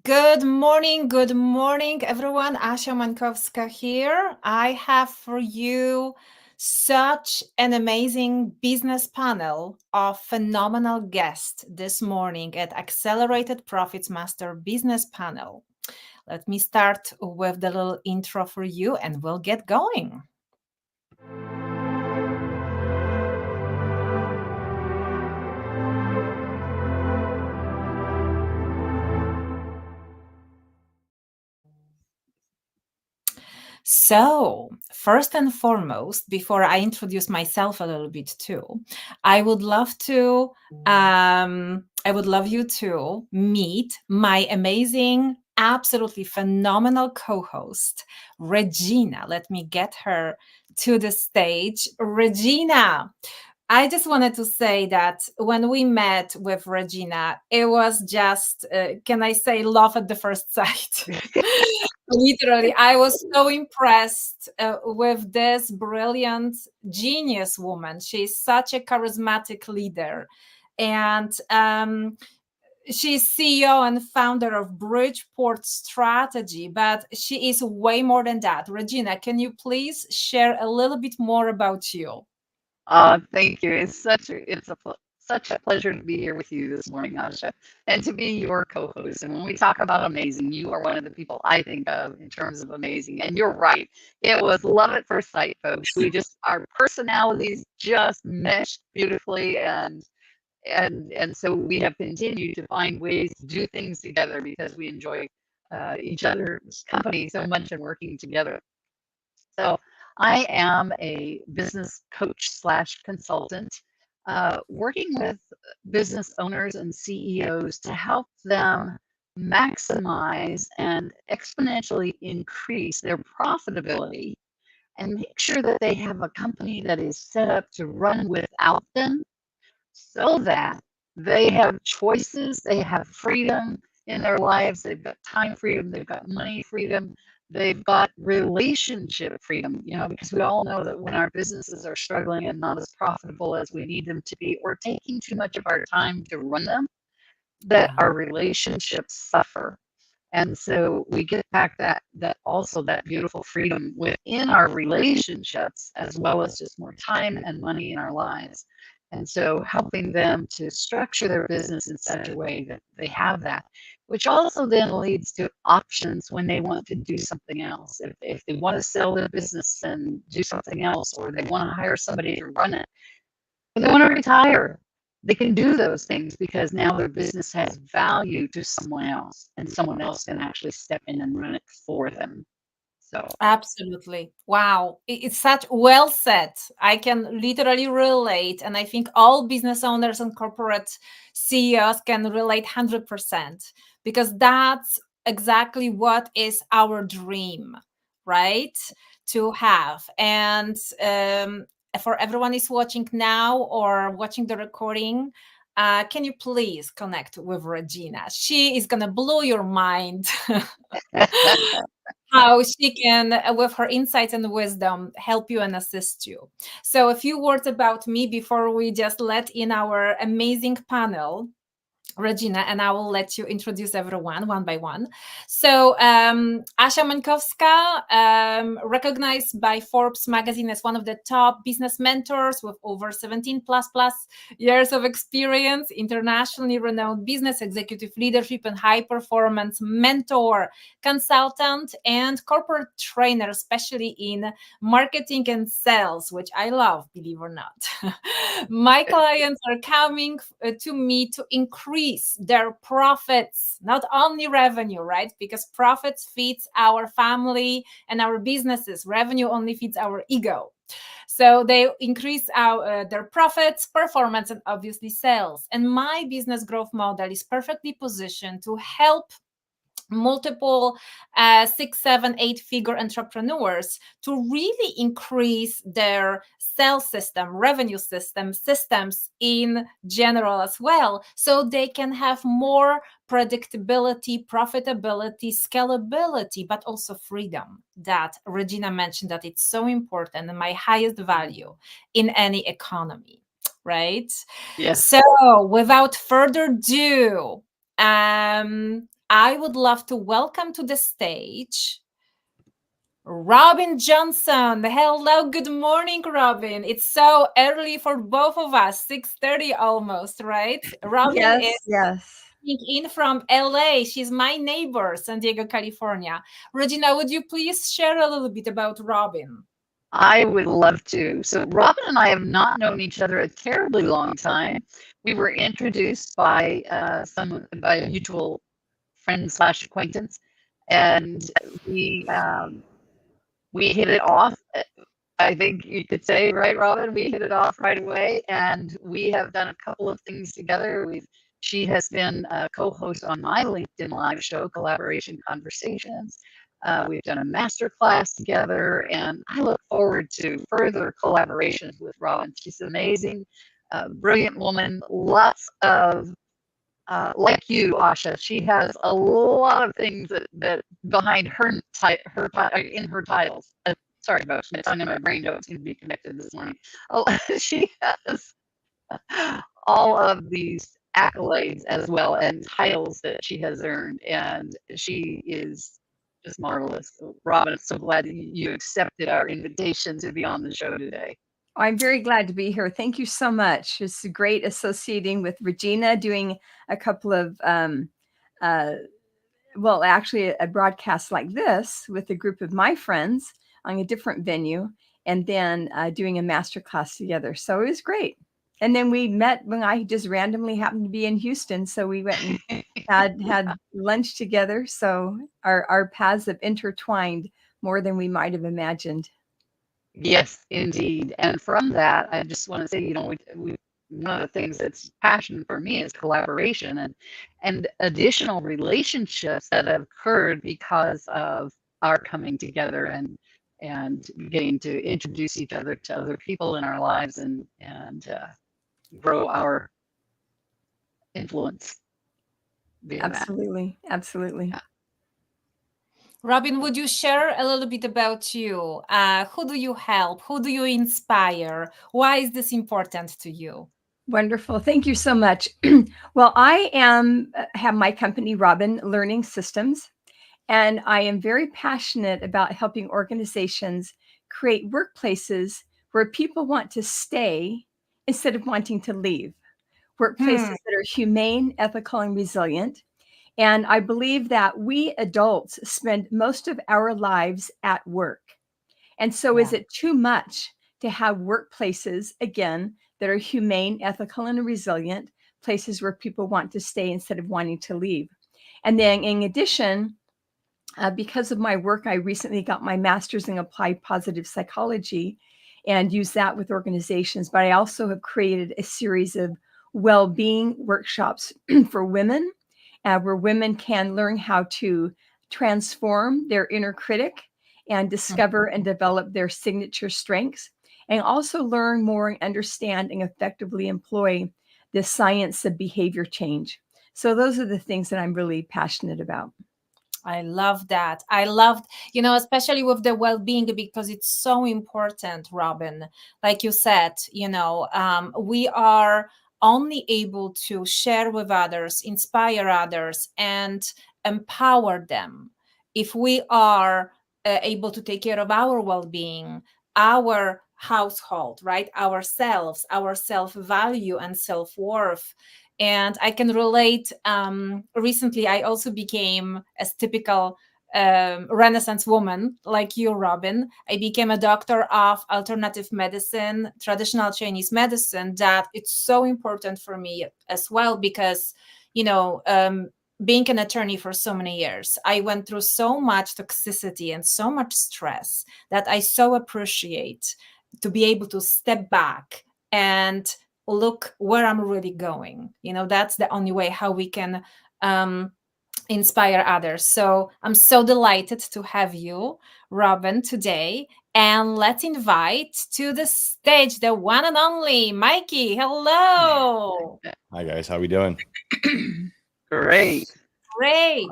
Good morning, everyone. Asha Mankowska here. I have for you such an amazing business panel of phenomenal guests this morning at Accelerated Profits Master Business Panel. Let me start with the little intro for you and we'll get going. So, first and foremost, before I introduce myself a little bit too, I would love to, I would love you to meet my amazing, absolutely phenomenal co-host, Regina. Let me get her to the stage. Regina, I just wanted to say that when we met with Regina, it was just, can I say, love at the first sight? Literally, I was so impressed with this brilliant genius woman. She's such a charismatic leader. And she's CEO and founder of Bridgeport Strategy, but she is way more than that. Regina, can you please share a little bit more about you? Thank you. Such a pleasure to be here with you this morning, Asha, and to be your co-host. And when we talk about amazing, you are one of the people I think of in terms of amazing. And you're right. It was love at first sight, folks. Our personalities just meshed beautifully, and so we have continued to find ways to do things together because we enjoy each other's company so much and working together. So I am a business coach slash consultant, working with business owners and CEOs to help them maximize and exponentially increase their profitability and make sure that they have a company that is set up to run without them so that they have choices, they have freedom in their lives, they've got time freedom, they've got money freedom, they've got relationship freedom, because we all know that when our businesses are struggling and not as profitable as we need them to be, or taking too much of our time to run them, that Yeah. our relationships suffer. And so we get back that beautiful freedom within our relationships, as well as just more time and money in our lives. And so helping them to structure their business in such a way that they have that, which also then leads to options when they want to do something else. If they want to sell their business and do something else, or they want to hire somebody to run it, or they want to retire, they can do those things because now their business has value to someone else, and someone else can actually step in and run it for them. So, Absolutely. Wow. It's such well said. I can literally relate. And I think all business owners and corporate CEOs can relate 100% because that's exactly what is our dream, right? To have. And for everyone is watching now or watching the recording, can you please connect with Regina? She is going to blow your mind. How she can, with her insights and wisdom, help you and assist you. So, a few words about me before we just let in our amazing panel. Regina, and I will let you introduce everyone one by one. So, Asha Mankowska, recognized by Forbes magazine as one of the top business mentors with over 17 plus years of experience, internationally renowned business executive leadership and high performance mentor, consultant, and corporate trainer, especially in marketing and sales, which I love, believe or not. My clients are coming to me to increase their profits, not only revenue, right? Because profits feeds our family and our businesses. Revenue only feeds our ego. So they increase their profits, performance, and obviously sales. And my business growth model is perfectly positioned to help multiple 6, 7, 8 figure entrepreneurs to really increase their sales system, revenue system, systems in general as well, so they can have more predictability, profitability, scalability, but also freedom that Regina mentioned that it's so important and my highest value in any economy, right? yes. So without further ado, um I would love to welcome to the stage Robin Johnson. Hello, good morning, Robin. It's so early for both of us, 6:30 almost, right? Robin is Yes, yes. in from LA. She's my neighbor, San Diego, California. Regina, would you please share a little bit about Robin? I would love to. So Robin and I have not known each other a terribly long time. We were introduced by by a mutual friend slash acquaintance, and we um, we hit it off. I think you could say, right, Robin? We hit it off right away, and we have done a couple of things together. She has been a co-host on my LinkedIn live show, Collaboration Conversations. We've done a master class together, and I look forward to further collaborations with Robin. She's amazing, brilliant woman, lots of like you, Asha, she has a lot of things that behind in her titles. Sorry about my tongue and my brain don't seem to be connected this morning. Oh, she has all of these accolades as well and titles that she has earned, and she is just marvelous. So, Robin, I'm so glad that you accepted our invitation to be on the show today. I'm very glad to be here. Thank you so much. It's great associating with Regina, doing a couple of, uh, well, actually, a broadcast like this with a group of my friends on a different venue, and then doing a master class together. So it was great. And then we met when I just randomly happened to be in Houston. So we went and had lunch together. So our paths have intertwined more than we might have imagined. Yes, indeed. And from that, I just want to say, one of the things that's passion for me is collaboration and additional relationships that have occurred because of our coming together and getting to introduce each other to other people in our lives and grow our influence via that. Absolutely. Absolutely. Yeah. Robin, would you share a little bit about you? Who do you help? Who do you inspire? Why is this important to you? Wonderful. Thank you so much. Well, I have my company, Robin Learning Systems, and I am very passionate about helping organizations create workplaces where people want to stay instead of wanting to leave. Workplaces Hmm. that are humane, ethical, and resilient. And I believe that we adults spend most of our lives at work. And so, is Yeah. it too much to have workplaces, again, that are humane, ethical, and resilient, places where people want to stay instead of wanting to leave? And then, in addition, because of my work, I recently got my master's in applied positive psychology and use that with organizations. But I also have created a series of well being workshops for women, where women can learn how to transform their inner critic and discover and develop their signature strengths, and also learn more and understand and effectively employ the science of behavior change. So, those are the things that I'm really passionate about. I love that. I loved, especially with the well being, because it's so important, Robin. Like you said, we are only able to share with others, inspire others, and empower them if we are able to take care of our well being, our household, right? Ourselves, our self value and self worth. And I can relate. Recently, I also became a typical Renaissance woman like you, Robin. I became a doctor of alternative medicine, traditional Chinese medicine. That it's so important for me as well because, you know, um, being an attorney for so many years, I went through so much toxicity and so much stress that I so appreciate to be able to step back and look where I'm really going. That's the only way how we can um, inspire others. So I'm so delighted to have you, Robin, today. And let's invite to the stage the one and only Mikey. Hello. Hi guys, how we doing? Great. Great.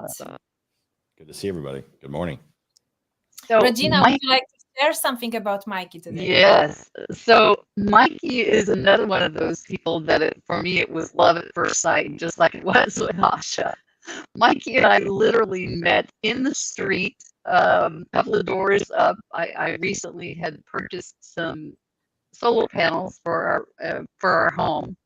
Good to see everybody. Good morning. So, Regina, would Mike. you like to share something about Mikey today? Yes. So Mikey is another one of those people that for me, it was love at first sight, just like it was with Asha. Mikey and I literally met in the street, a couple of doors up. I recently had purchased some solar panels for our home,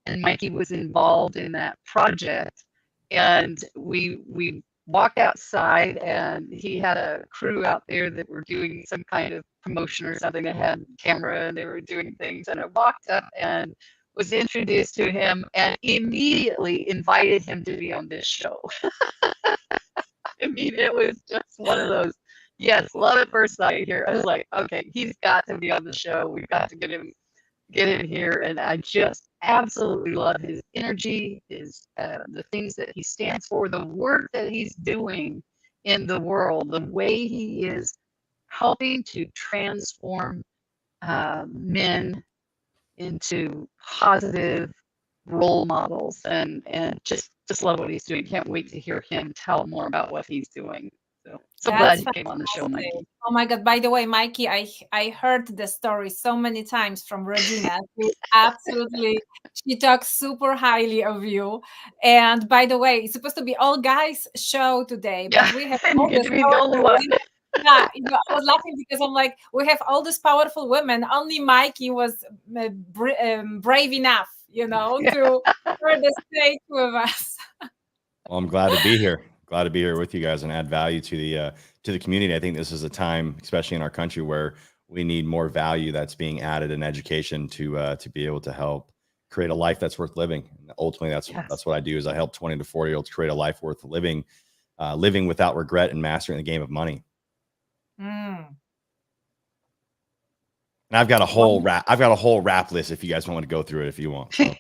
and Mikey was involved in that project. And we walked outside, and he had a crew out there that were doing some kind of promotion or something. They had camera and they were doing things. And I walked up and was introduced to him and immediately invited him to be on this show. I mean, it was just one of those, yes, love at first sight here. I was like, okay, he's got to be on the show. We've got to get in here. And I just absolutely love his energy, his the things that he stands for, the work that he's doing in the world, the way he is helping to transform men into positive role models, and just love what he's doing. Can't wait to hear him tell more about what he's doing. So glad That's you came on the show, fantastic. Mikey. Oh my God. By the way, Mikey, I heard the story so many times from Regina. She talks super highly of you. And by the way, it's supposed to be all guys show today, Yeah, but we have and you all get this to be the only powerful one. women. Yeah, I was laughing because I'm like, we have all these powerful women. Only Mikey was brave enough, Yeah. to share the stage with us. Well, I'm glad to be here. Glad to be here with you guys and add value to the community. I think this is a time, especially in our country, where we need more value that's being added in education to be able to help create a life that's worth living. And ultimately, that's what I do. Is I help 20 to 40-year-olds create a life worth living, living without regret and mastering the game of money. Mm. And I've got a whole rap list if you guys want to go through it if you want. So.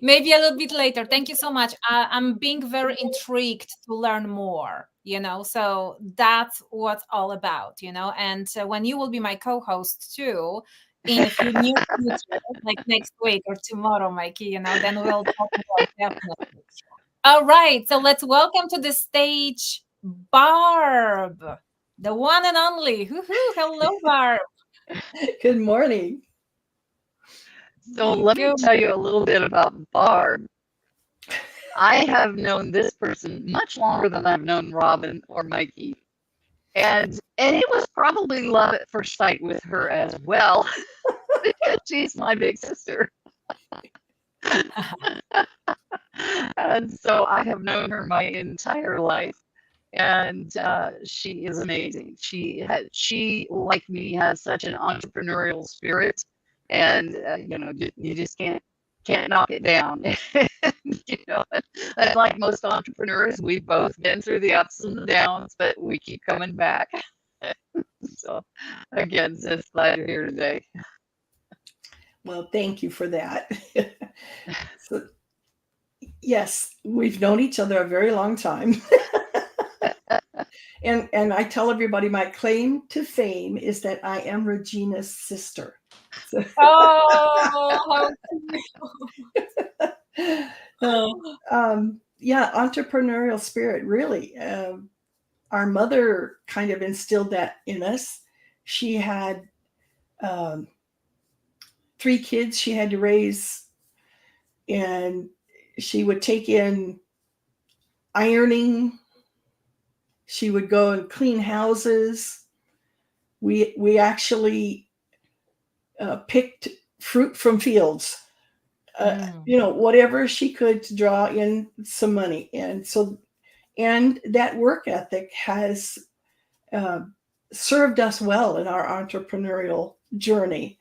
Maybe a little bit later. Thank you so much. I'm being very intrigued to learn more, so that's what it's all about, and when you will be my co-host too, in a few near future, like next week or tomorrow, Mikey, then we'll talk more definitely. All right, so let's welcome to the stage Barb, the one and only. Hello, Barb. Good morning. So let me tell you a little bit about Barb. I have known this person much longer than I've known Robin or Mikey. And it was probably love at first sight with her as well, because she's my big sister. And so I have known her my entire life. And she is amazing. She, like me, has such an entrepreneurial spirit, and you just can't knock it down. And like most entrepreneurs, we've both been through the ups and the downs, but we keep coming back. So again, just glad you're here today. Well, thank you for that. So, yes, we've known each other a very long time. And I tell everybody my claim to fame is that I am Regina's sister. So, Oh, yeah, entrepreneurial spirit, really. Our mother kind of instilled that in us. She had 3 kids she had to raise, and she would take in ironing. She would go and clean houses. We actually picked fruit from fields. Whatever she could to draw in some money. And that work ethic has served us well in our entrepreneurial journey.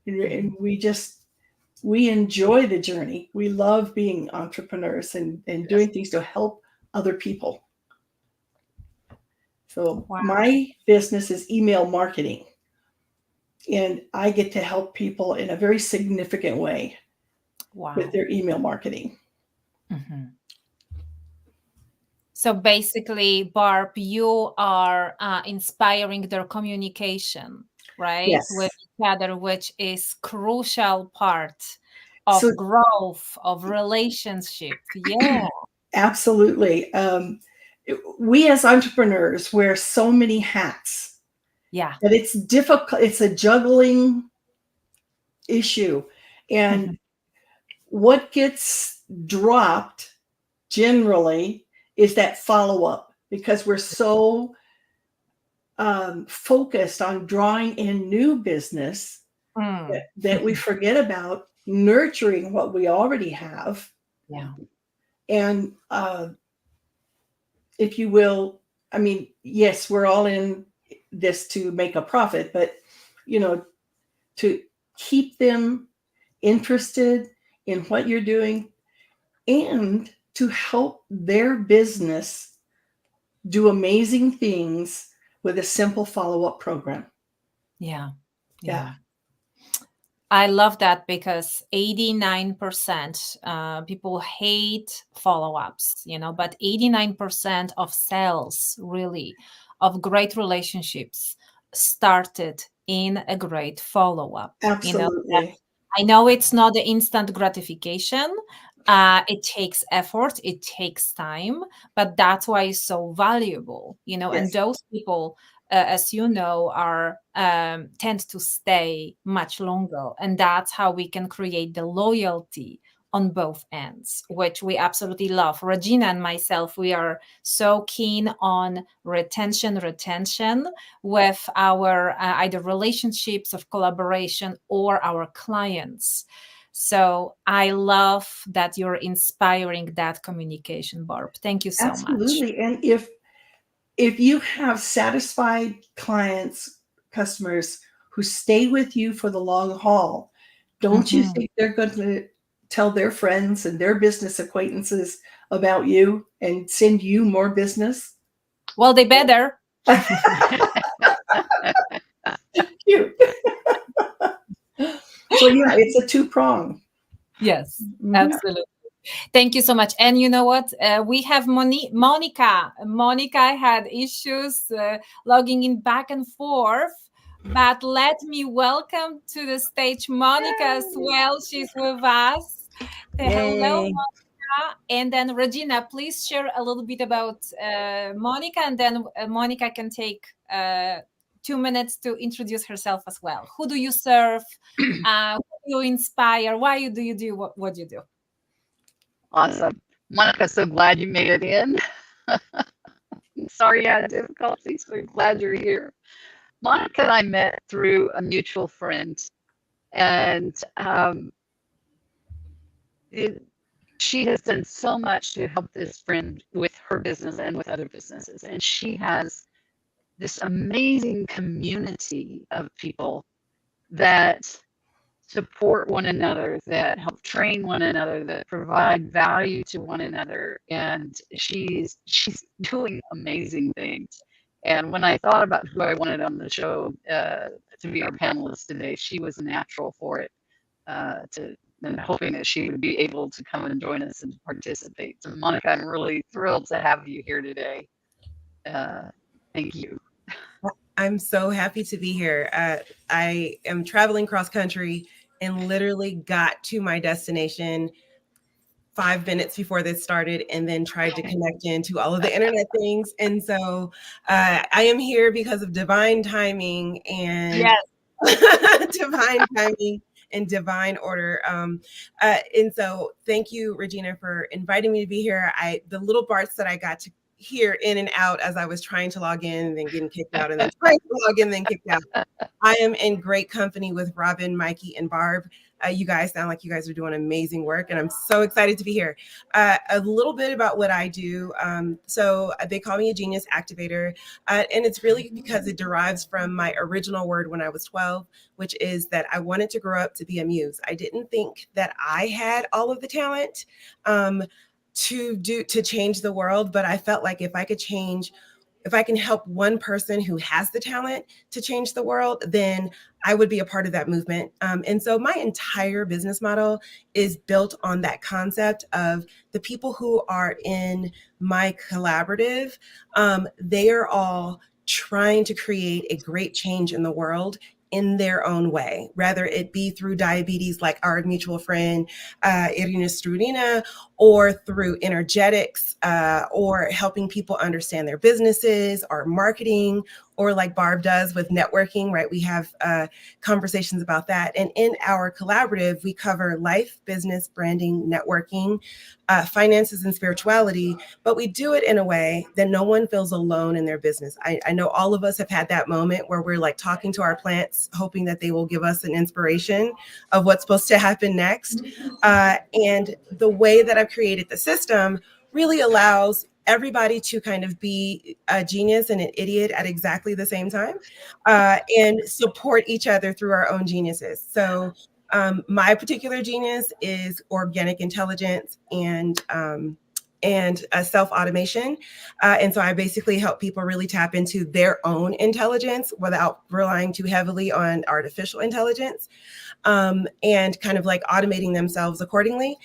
And we enjoy the journey. We love being entrepreneurs and doing things to help other people. So my business is email marketing, and I get to help people in a very significant way with their email marketing. Mm-hmm. So basically, Barb, you are inspiring their communication, right? Yes. With each other, which is crucial part of growth, of relationship. Yeah. Absolutely. We as entrepreneurs wear so many hats. Yeah. That it's difficult. It's a juggling issue. And what gets dropped generally is that follow-up, because we're so focused on drawing in new business that we forget about nurturing what we already have. Yeah. And if you will, I mean, yes, we're all in this to make a profit, but to keep them interested in what you're doing and to help their business do amazing things with a simple follow-up program. Yeah. Yeah. I love that, because 89% people hate follow-ups, but 89% of sales, really, of great relationships started in a great follow-up. Absolutely. I know it's not the instant gratification. It takes effort, it takes time, but that's why it's so valuable, Yes. and those people, as you know, are tend to stay much longer, and that's how we can create the loyalty on both ends, which we absolutely love. Regina and myself, we are so keen on retention with our either relationships of collaboration or our clients. So I love that you're inspiring that communication, Barb. Thank you so much. Absolutely. And if you have satisfied clients, customers who stay with you for the long haul, don't you think they're going to tell their friends and their business acquaintances about you and send you more business? Well, they better. Cute. So yeah, it's a two-prong. Yes, absolutely. Thank you so much. And you know what? We have Monica. Monica had issues logging in back and forth, but let me welcome to the stage Monica as well. She's with us. Say hello, Monica. And then Regina, please share a little bit about Monica, and then Monica can take 2 minutes to introduce herself as well. Who do you serve? Who do you inspire? Why do you do what you do? Awesome. Monica, so glad you made it in. Sorry you had difficulties, but glad you're here. Monica and I met through a mutual friend, and she has done so much to help this friend with her business and with other businesses. And she has this amazing community of people that support one another, that help train one another, that provide value to one another. And she's doing amazing things. And when I thought about who I wanted on the show to be our panelist today, she was natural for it. And hoping that she would be able to come and join us and participate. So Monica, I'm really thrilled to have you here today. Thank you. I'm so happy to be here. I am traveling cross country and literally got to my destination 5 minutes before this started, and then tried to connect into all of the internet things. And so I am here because of divine timing and divine timing and divine order. And so thank you, Regina, for inviting me to be here. The little parts that I got to hear in and out as I was trying to log in and then getting kicked out, and then trying to log in and then kicked out. I am in great company with Robin, Mikey, and Barb. You guys sound like you guys are doing amazing work, and I'm so excited to be here. A little bit about what I do. So they call me a genius activator, and it's really because it derives from my original word when I was 12, which is that I wanted to grow up to be a muse. I didn't think that I had all of the talent to change the world, but I felt like if I can help one person who has the talent to change the world, then I would be a part of that movement. And so my entire business model is built on that concept of the people who are in my collaborative. They are all trying to create a great change in the world in their own way, rather it be through diabetes, like our mutual friend, Irina Strudina, or through energetics, or helping people understand their businesses, or marketing, or like Barb does with networking, right? We have conversations about that. And in our collaborative, we cover life, business, branding, networking, finances, and spirituality, but we do it in a way that no one feels alone in their business. I know all of us have had that moment where we're like talking to our plants, hoping that they will give us an inspiration of what's supposed to happen next. And the way that I've created the system really allows everybody to kind of be a genius and an idiot at exactly the same time, and support each other through our own geniuses. So my particular genius is organic intelligence and self-automation. And so I basically help people really tap into their own intelligence without relying too heavily on artificial intelligence, and kind of like automating themselves accordingly.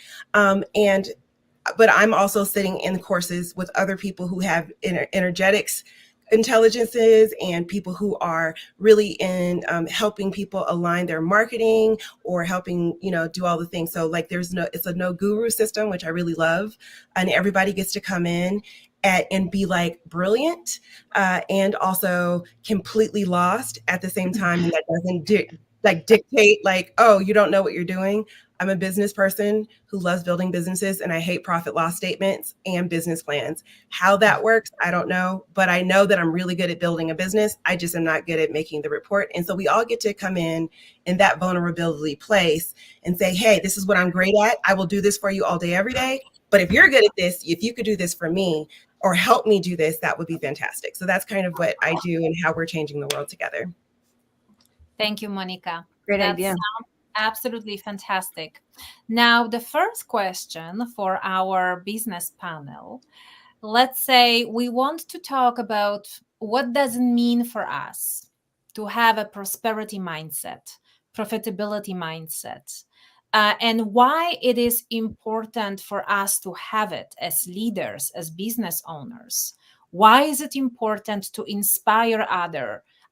But I'm also sitting in courses with other people who have energetics intelligences and people who are really in helping people align their marketing or helping, do all the things. So like it's a no guru system, which I really love. And everybody gets to come in and be like brilliant, and also completely lost at the same time. And that doesn't dictate like, oh, you don't know what you're doing. I'm a business person who loves building businesses, and I hate profit loss statements and business plans. How that works, I don't know, but I know that I'm really good at building a business. I just am not good at making the report. And so we all get to come in that vulnerability place and say, hey, this is what I'm great at. I will do this for you all day, every day. But if you're good at this, if you could do this for me or help me do this, that would be fantastic. So that's kind of what I do and how we're changing the world together. Thank you, Monica. Great idea. Absolutely fantastic. Now, the first question for our business panel, let's say we want to talk about what does it mean for us to have a prosperity mindset, profitability mindset, and why it is important for us to have it as leaders, as business owners. Why is it important to inspire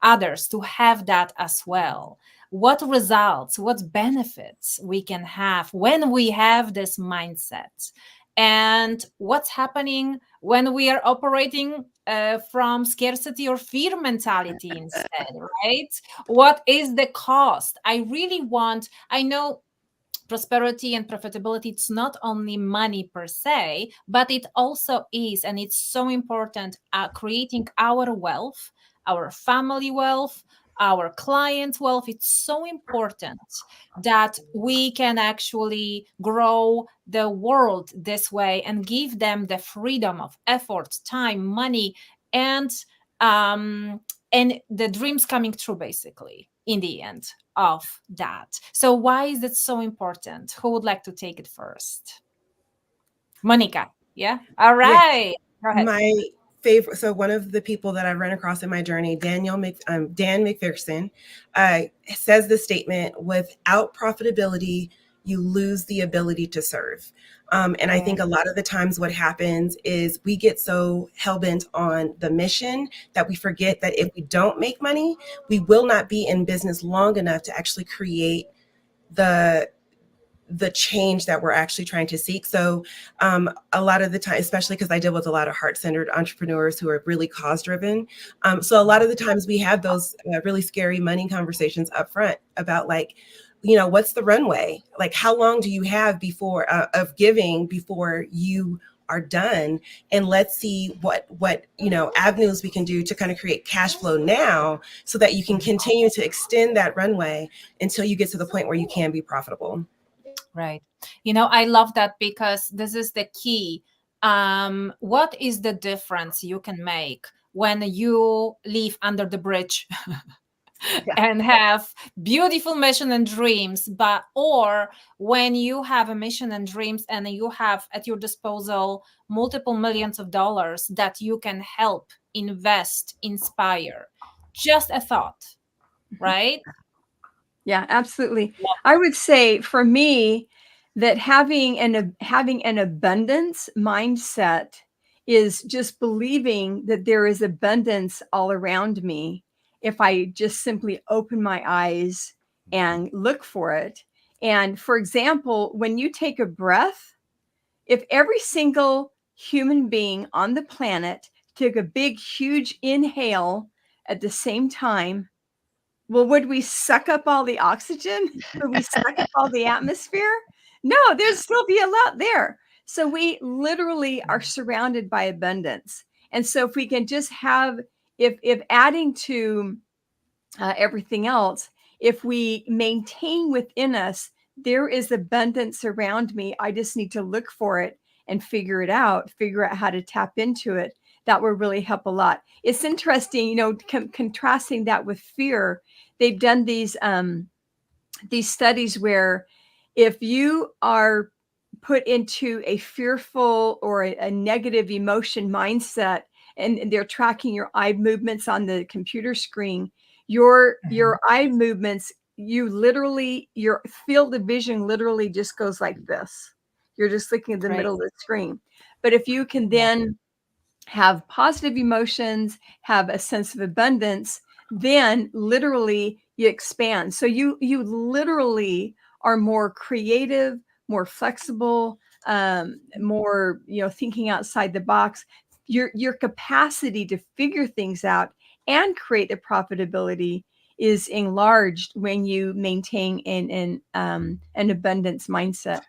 others to have that as well? What results, what benefits we can have when we have this mindset, and what's happening when we are operating from scarcity or fear mentality instead, right? What is the cost? I know prosperity and profitability, it's not only money per se, but it also is, and it's so important, creating our wealth, our family wealth, our client wealth. It's so important that we can actually grow the world this way and give them the freedom of effort, time, money, and the dreams coming true, basically, in the end of that. So why is it so important? Who would like to take it first? Monica. Yeah. All right. Go ahead. My favorite. So one of the people that I've run across in my journey, Dan McPherson, says the statement: without profitability, you lose the ability to serve. And I think a lot of the times what happens is we get so hell-bent on the mission that we forget that if we don't make money, we will not be in business long enough to actually create the change that we're actually trying to seek. So a lot of the time, especially because I deal with a lot of heart-centered entrepreneurs who are really cause-driven. So a lot of the times we have those really scary money conversations up front about like, what's the runway? Like, how long do you have before of giving before you are done? And let's see what avenues we can do to kind of create cash flow now so that you can continue to extend that runway until you get to the point where you can be profitable. Right. I love that, because this is the key. What is the difference you can make when you live under the bridge and have beautiful mission and dreams, or when you have a mission and dreams and you have at your disposal multiple millions of dollars that you can help, invest, inspire? Just a thought, right? Yeah, absolutely. I would say for me that having an abundance mindset is just believing that there is abundance all around me if I just simply open my eyes and look for it. And for example, when you take a breath, if every single human being on the planet took a big, huge inhale at the same time, well, would we suck up all the oxygen? Would we suck up all the atmosphere? No, there'd still be a lot there. So we literally are surrounded by abundance. And so if we can just have, if adding to everything else, if we maintain within us, there is abundance around me. I just need to look for it and figure out how to tap into it. That will really help a lot. It's interesting, you know, contrasting that with fear. They've done these studies where if you are put into a fearful or a negative emotion mindset, and they're tracking your eye movements on the computer screen, your eye movements, your field of vision literally just goes like this. You're just looking at the middle of the screen. But if you can then have positive emotions, have a sense of abundance, then literally you expand. So you literally are more creative, more flexible, more, you know, thinking outside the box. Your capacity to figure things out and create the profitability is enlarged when you maintain an abundance mindset.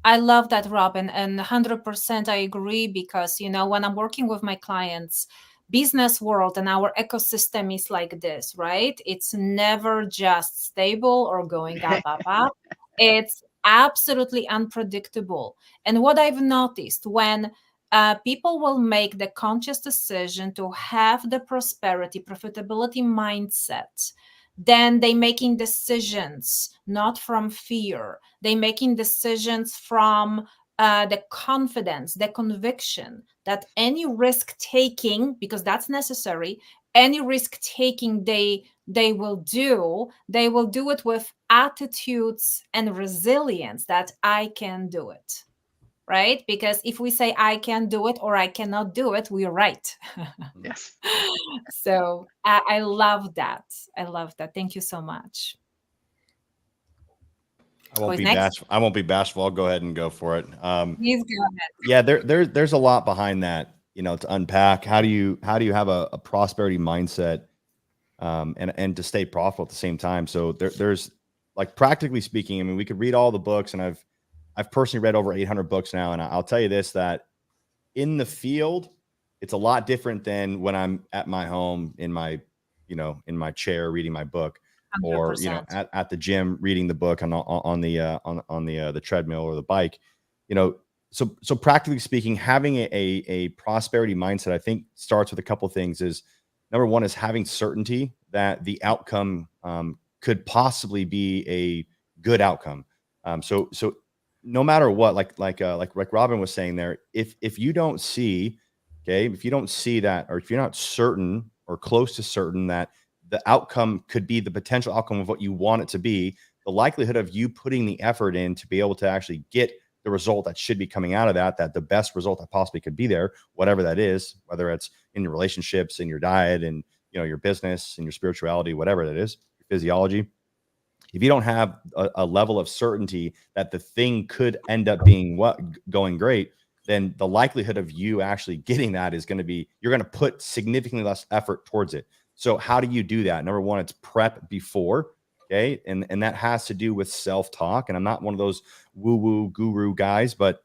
I love that, Robin, and 100% I agree, because, you know, when I'm working with my clients, business world and our ecosystem is like this, right? It's never just stable or going up. It's absolutely unpredictable. And what I've noticed, when people will make the conscious decision to have the prosperity, profitability mindset, then they making decisions not from fear. They making decisions from the confidence, the conviction that any risk taking, because that's necessary, any risk taking they will do it with attitudes and resilience that I can do it. Right? Because if we say I can do it or I cannot do it, we're right. Yes. So I love that. I love that. Thank you so much. I won't be bashful. I'll go ahead and go for it. Please go ahead. Yeah, there's a lot behind that, you know, to unpack. How do you have a prosperity mindset, and to stay profitable at the same time? So there's, like, practically speaking, I mean, we could read all the books, and I've personally read over 800 books now, and I'll tell you this, that in the field, it's a lot different than when I'm at my home in my chair reading my book, 100%. Or, you know, at the gym reading the book on the treadmill or the bike, you know. So practically speaking, having a prosperity mindset, I think, starts with a couple of things. Is number one is having certainty that the outcome could possibly be a good outcome. So no matter what, like Robin was saying there, if you don't see, if you don't see that, or if you're not certain or close to certain that the outcome could be the potential outcome of what you want it to be, the likelihood of you putting the effort in to be able to actually get the result that should be coming out of that the best result that possibly could be there, whatever that is, whether it's in your relationships, in your diet, and, you know, your business, and your spirituality, whatever that is, your physiology. If you don't have a level of certainty that the thing could end up being going great, then the likelihood of you actually getting that is going to be, you're going to put significantly less effort towards it. So how do you do that? Number one, it's prep before. Okay. And that has to do with self-talk. And I'm not one of those woo-woo guru guys, but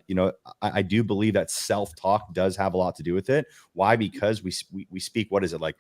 you know, I do believe that self-talk does have a lot to do with it. Why? Because we speak, what is it, like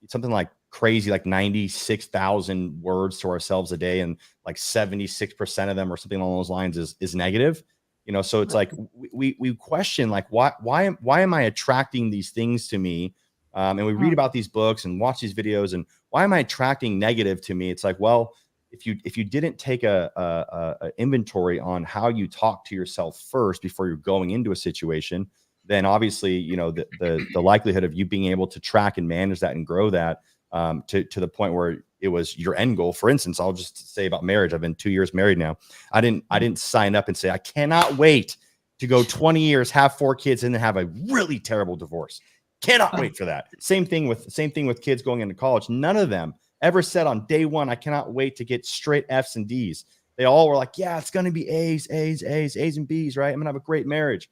something like crazy, like 96,000 words to ourselves a day, and like 76% of them or something along those lines is negative. You know, so it's like we question, like, why am I attracting these things to me? And we read about these books and watch these videos, and why am I attracting negative to me? It's like, well, if you didn't take a inventory on how you talk to yourself first before you're going into a situation, then obviously, you know, the likelihood of you being able to track and manage that and grow that to the point where it was your end goal. For instance, I'll just say about marriage. I've been 2 years married now. I didn't sign up and say, I cannot wait to go 20 years, have 4 kids, and then have a really terrible divorce. Cannot wait for that. Same thing with kids going into college. None of them ever said on day one, I cannot wait to get straight F's and D's. They all were like, yeah, it's going to be A's and B's, right? I'm going to have a great marriage.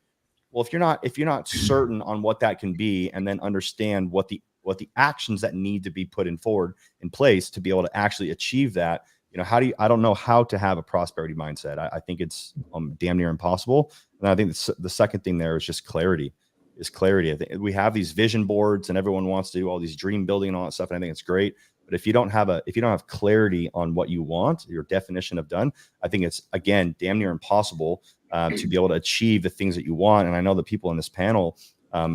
Well, if you're not certain on what that can be, and then understand what what the actions that need to be put in place to be able to actually achieve that. I don't know how to have a prosperity mindset. I think it's damn near impossible. And I think the second thing there is just clarity. I think we have these vision boards and everyone wants to do all these dream building and all that stuff. And I think it's great. But if you don't have clarity on what you want, your definition of done, I think it's, again, damn near impossible to be able to achieve the things that you want. And I know the people in this panel,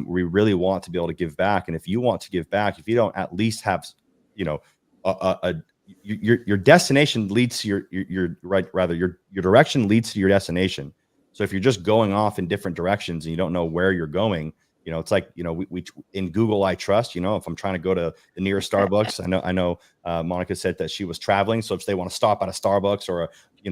we really want to be able to give back. And if you want to give back, if you don't at least have, your destination leads to your direction leads to your destination. So if you're just going off in different directions and you don't know where you're going, it's like, we in Google, I trust, if I'm trying to go to the nearest Starbucks, I know Monica said that she was traveling. So if they want to stop at a Starbucks or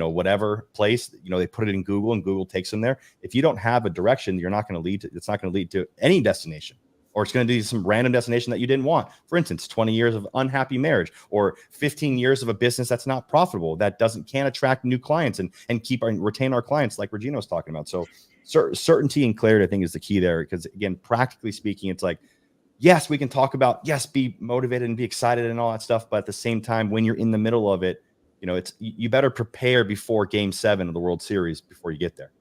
whatever place, they put it in Google and Google takes them there. If you don't have a direction, it's not going to lead to any destination, or it's going to be some random destination that you didn't want. For instance, 20 years of unhappy marriage, or 15 years of a business that's not profitable, that can't attract new clients and retain our clients, like Regina was talking about. So certainty and clarity, I think, is the key there. Because again, practically speaking, it's like, yes, we can talk about, be motivated and be excited and all that stuff. But at the same time, when you're in the middle of it, you better prepare before Game 7 of the World Series before you get there.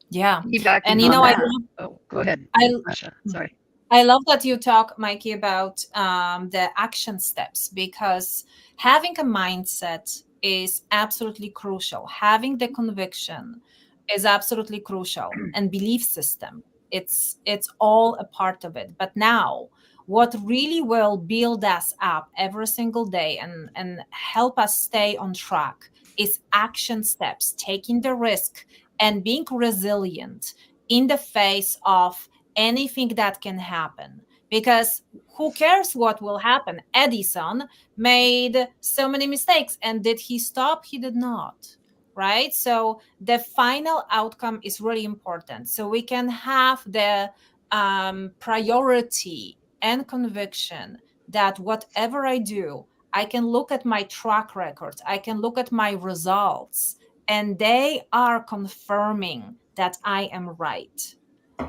Yeah. And go ahead. Asha, sorry. I love that you talk, Mikey, about the action steps, because having a mindset is absolutely crucial. Having the conviction is absolutely crucial, and belief system. It's all a part of it. But now, what really will build us up every single day and help us stay on track is action steps, taking the risk and being resilient in the face of anything that can happen. Because who cares what will happen? Edison made so many mistakes, and did he stop? He did not, right? So the final outcome is really important. So we can have the priority and conviction that whatever I do, I can look at my track record, I can look at my results, and they are confirming that I am right.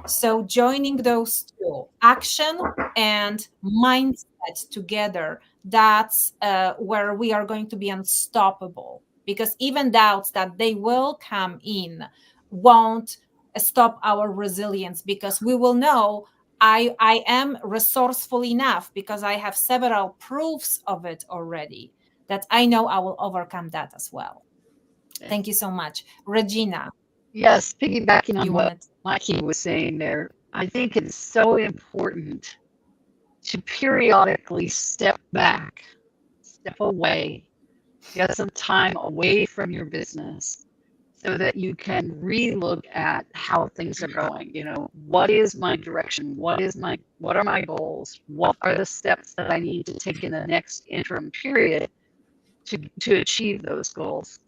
So joining those two, action and mindset together, that's where we are going to be unstoppable, because even doubts that they will come in won't stop our resilience, because we will know I am resourceful enough, because I have several proofs of it already, that I know I will overcome that as well. Thank you so much. Regina. Yes, piggybacking on what Mikey was saying there, I think it's so important to periodically step back, step away, get some time away from your business so that you can relook at how things are going. What is my direction? What are my goals? What are the steps that I need to take in the next interim period to achieve those goals?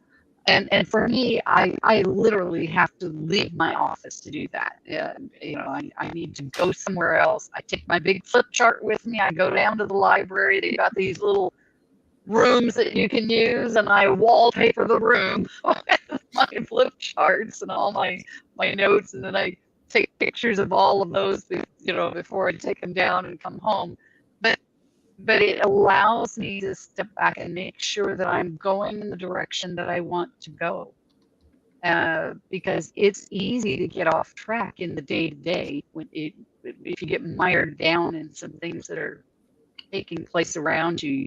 And for me, I literally have to leave my office to do that. I need to go somewhere else. I take my big flip chart with me. I go down to the library. They got these little rooms that you can use, and I wallpaper the room with my flip charts and all my notes, and then I take pictures of all of those, before I take them down and come home. But it allows me to step back and make sure that I'm going in the direction that I want to go. Because it's easy to get off track in the day-to-day if you get mired down in some things that are taking place around you.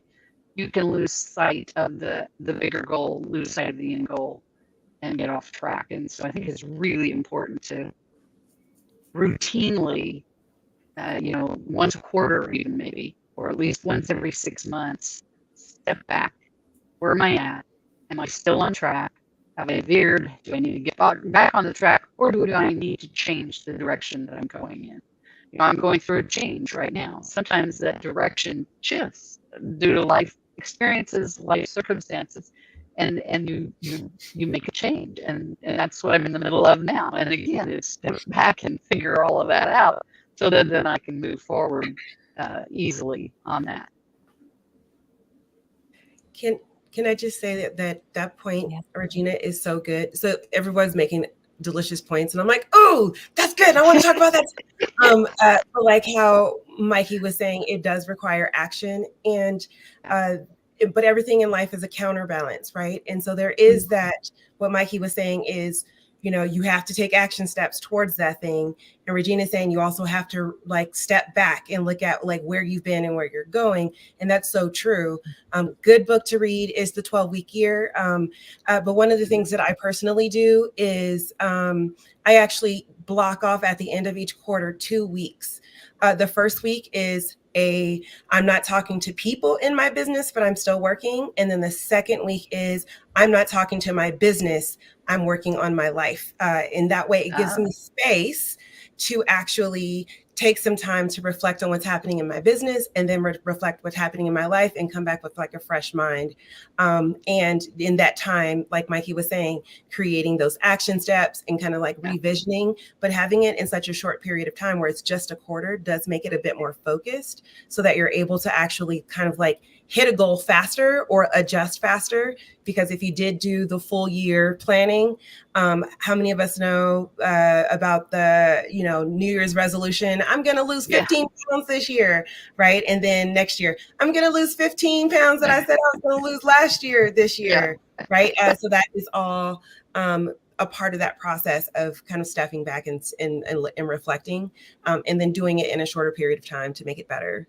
You can lose sight of the bigger goal, lose sight of the end goal, and get off track. And so I think it's really important to routinely, once a quarter, or even maybe, or at least once every 6 months, step back. Where am I at? Am I still on track? Have I veered? Do I need to get back on the track, or do I need to change the direction that I'm going in? I'm going through a change right now. Sometimes that direction shifts due to life experiences, life circumstances, and you make a change, and that's what I'm in the middle of now. And again, it's step back and figure all of that out, so that then I can move forward easily on that. Can I just say that point, Regina, is so good. So everyone's making delicious points, and I'm like, oh, that's good. I want to talk about that. Like how Mikey was saying, it does require action, and but everything in life is a counterbalance, right? And so there is that. What Mikey was saying is, you have to take action steps towards that thing. And Regina's saying you also have to like step back and look at like where you've been and where you're going. And that's so true. Good book to read is The 12-Week Year. But one of the things that I personally do is I actually block off at the end of each quarter 2 weeks. The first week is I'm not talking to people in my business, but I'm still working. And then the second week is I'm not talking to my business, I'm working on my life. In that way, it gives me space to actually take some time to reflect on what's happening in my business, and then reflect what's happening in my life, and come back with like a fresh mind. And in that time, like Mikey was saying, creating those action steps and kind of like revisioning, but having it in such a short period of time where it's just a quarter does make it a bit more focused, so that you're able to actually kind of like hit a goal faster or adjust faster. Because if you did do the full year planning, how many of us know about the New Year's resolution? I'm going to lose 15 pounds this year, right? And then next year, I'm going to lose 15 pounds that I said I was going to lose last year, this year, right? So that is all a part of that process of kind of stepping back and reflecting, and then doing it in a shorter period of time to make it better.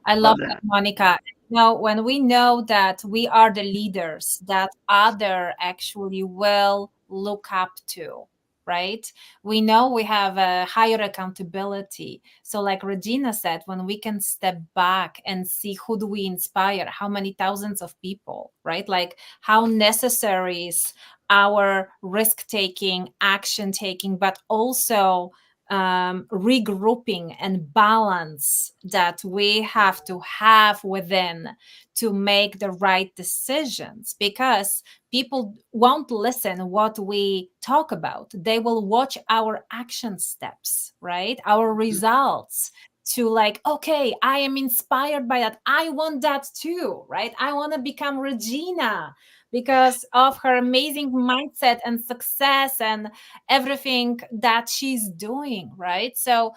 I love that, Monica. Now, when we know that we are the leaders that other actually will look up to, right? We know we have a higher accountability. So like Regina said, when we can step back and see who do we inspire, how many thousands of people, right? Like how necessary is our risk-taking, action-taking, but also regrouping and balance that we have to have within to make the right decisions, because people won't listen what we talk about. They will watch our action steps, right? Our results, to like, okay, I am inspired by that. I want that too, right? I want to become Regina because of her amazing mindset and success and everything that she's doing, right? So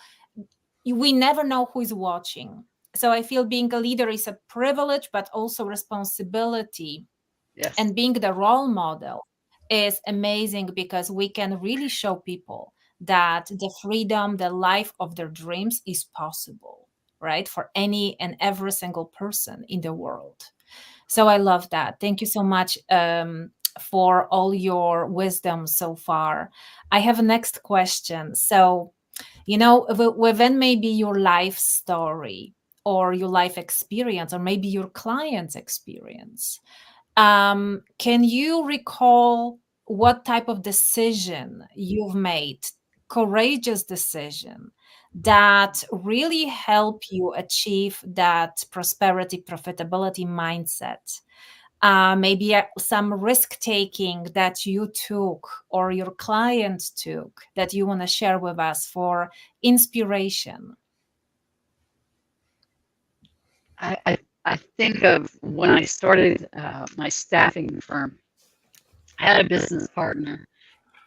we never know who is watching. So I feel being a leader is a privilege, but also responsibility. Yes. And being the role model is amazing, because we can really show people that the freedom, the life of their dreams is possible, right? For any and every single person in the world. So I love that. Thank you so much for all your wisdom so far. I have a next question. So, within maybe your life story or your life experience, or maybe your client's experience, can you recall what type of decision you've made, courageous decision, that really help you achieve that prosperity, profitability mindset? Maybe some risk taking that you took or your client took that you want to share with us for inspiration. I think of when I started my staffing firm. I had a business partner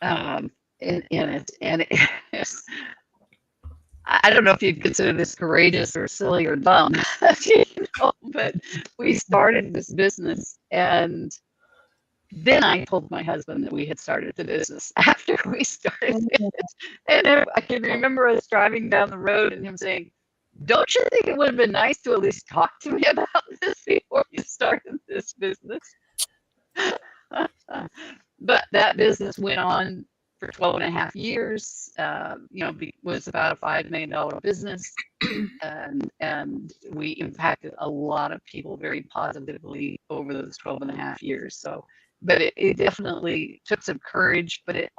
in it, and I don't know if you'd consider this courageous or silly or dumb, but we started this business, and then I told my husband that we had started the business after we started it. And I can remember us driving down the road and him saying, "Don't you think it would have been nice to at least talk to me about this before you started this business?" But that business went on for 12 and a half years. Was about a $5 million business, and we impacted a lot of people very positively over those 12 and a half years. So, but it definitely took some courage, but it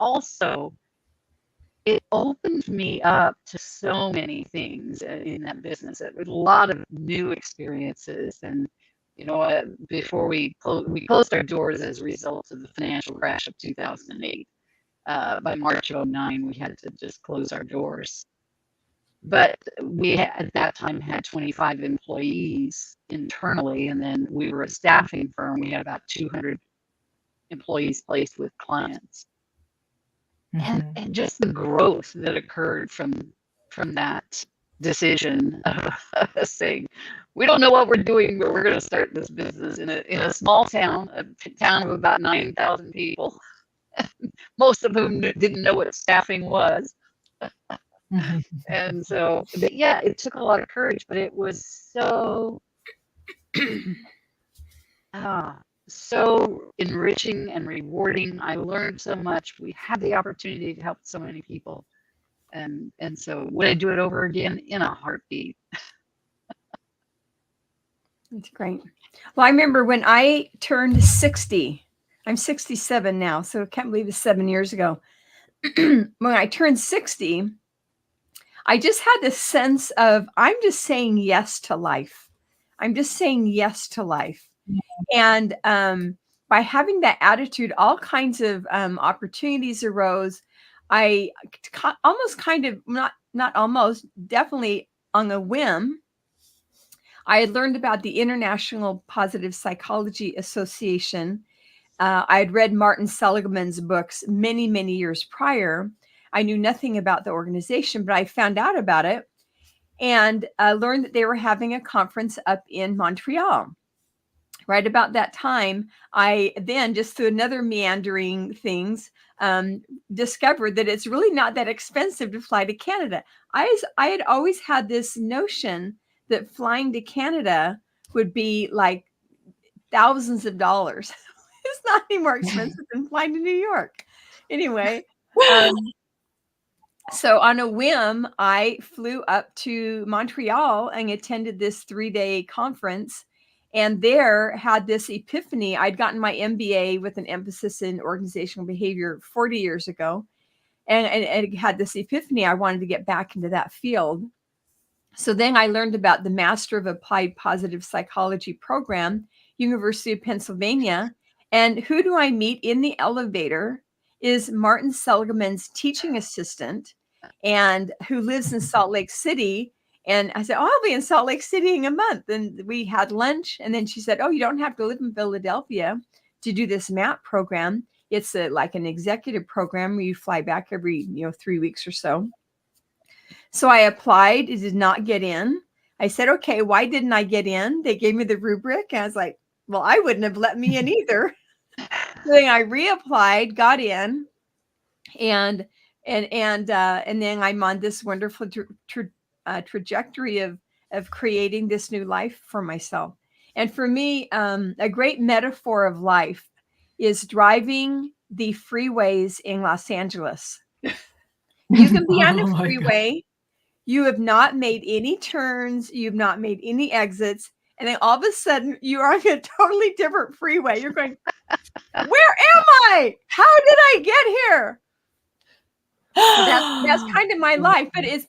opened me up to so many things in that business. It was a lot of new experiences, and before we closed our doors as a result of the financial crash of 2008. By March of 2009, we had to just close our doors. But we at that time had 25 employees internally, and then we were a staffing firm. We had about 200 employees placed with clients. and just the growth that occurred from that decision of saying, we don't know what we're doing, but we're going to start this business in a small town, a town of about 9,000 people, most of whom didn't know what staffing was. And so, but yeah, it took a lot of courage, but it was so so enriching and rewarding. I learned so much. We had the opportunity to help so many people. And so would I do it over again? In a heartbeat. That's great. Well, I remember when I turned 60, I'm 67 now, so I can't believe it's 7 years ago. When I turned 60, I just had this sense of, I'm just saying yes to life. I'm just saying yes to life. And by having that attitude, all kinds of opportunities arose. I almost kind of, not almost, definitely on a whim, I had learned about the International Positive Psychology Association. I had read Martin Seligman's books many, many years prior. I knew nothing about the organization, but I found out about it and learned that they were having a conference up in Montreal. Right about that time, I then, just through another meandering things, discovered that it's really not that expensive to fly to Canada. I had always had this notion that flying to Canada would be like thousands of dollars. It's not any more expensive than flying to New York. Anyway, so on a whim, I flew up to Montreal and attended this 3-day conference, and there had this epiphany. I'd gotten my MBA with an emphasis in organizational behavior 40 years ago, and it had this epiphany. I wanted to get back into that field. So then I learned about the Master of Applied Positive Psychology program, University of Pennsylvania. And who do I meet in the elevator is Martin Seligman's teaching assistant, and who lives in Salt Lake City. And I said, oh, I'll be in Salt Lake City in a month. And we had lunch. And then she said, oh, you don't have to live in Philadelphia to do this MAP program. It's like an executive program where you fly back every 3 weeks or so. So I applied, did not get in. I said, okay, why didn't I get in? They gave me the rubric. And I was like, well, I wouldn't have let me in either. So then I reapplied, got in, and then I'm on this wonderful trajectory of creating this new life for myself. And for me, a great metaphor of life is driving the freeways in Los Angeles. You can be on a freeway. You have not made any turns. You've not made any exits. And then all of a sudden you are on a totally different freeway. You're going, where am I? How did I get here? So that's kind of my life, but it's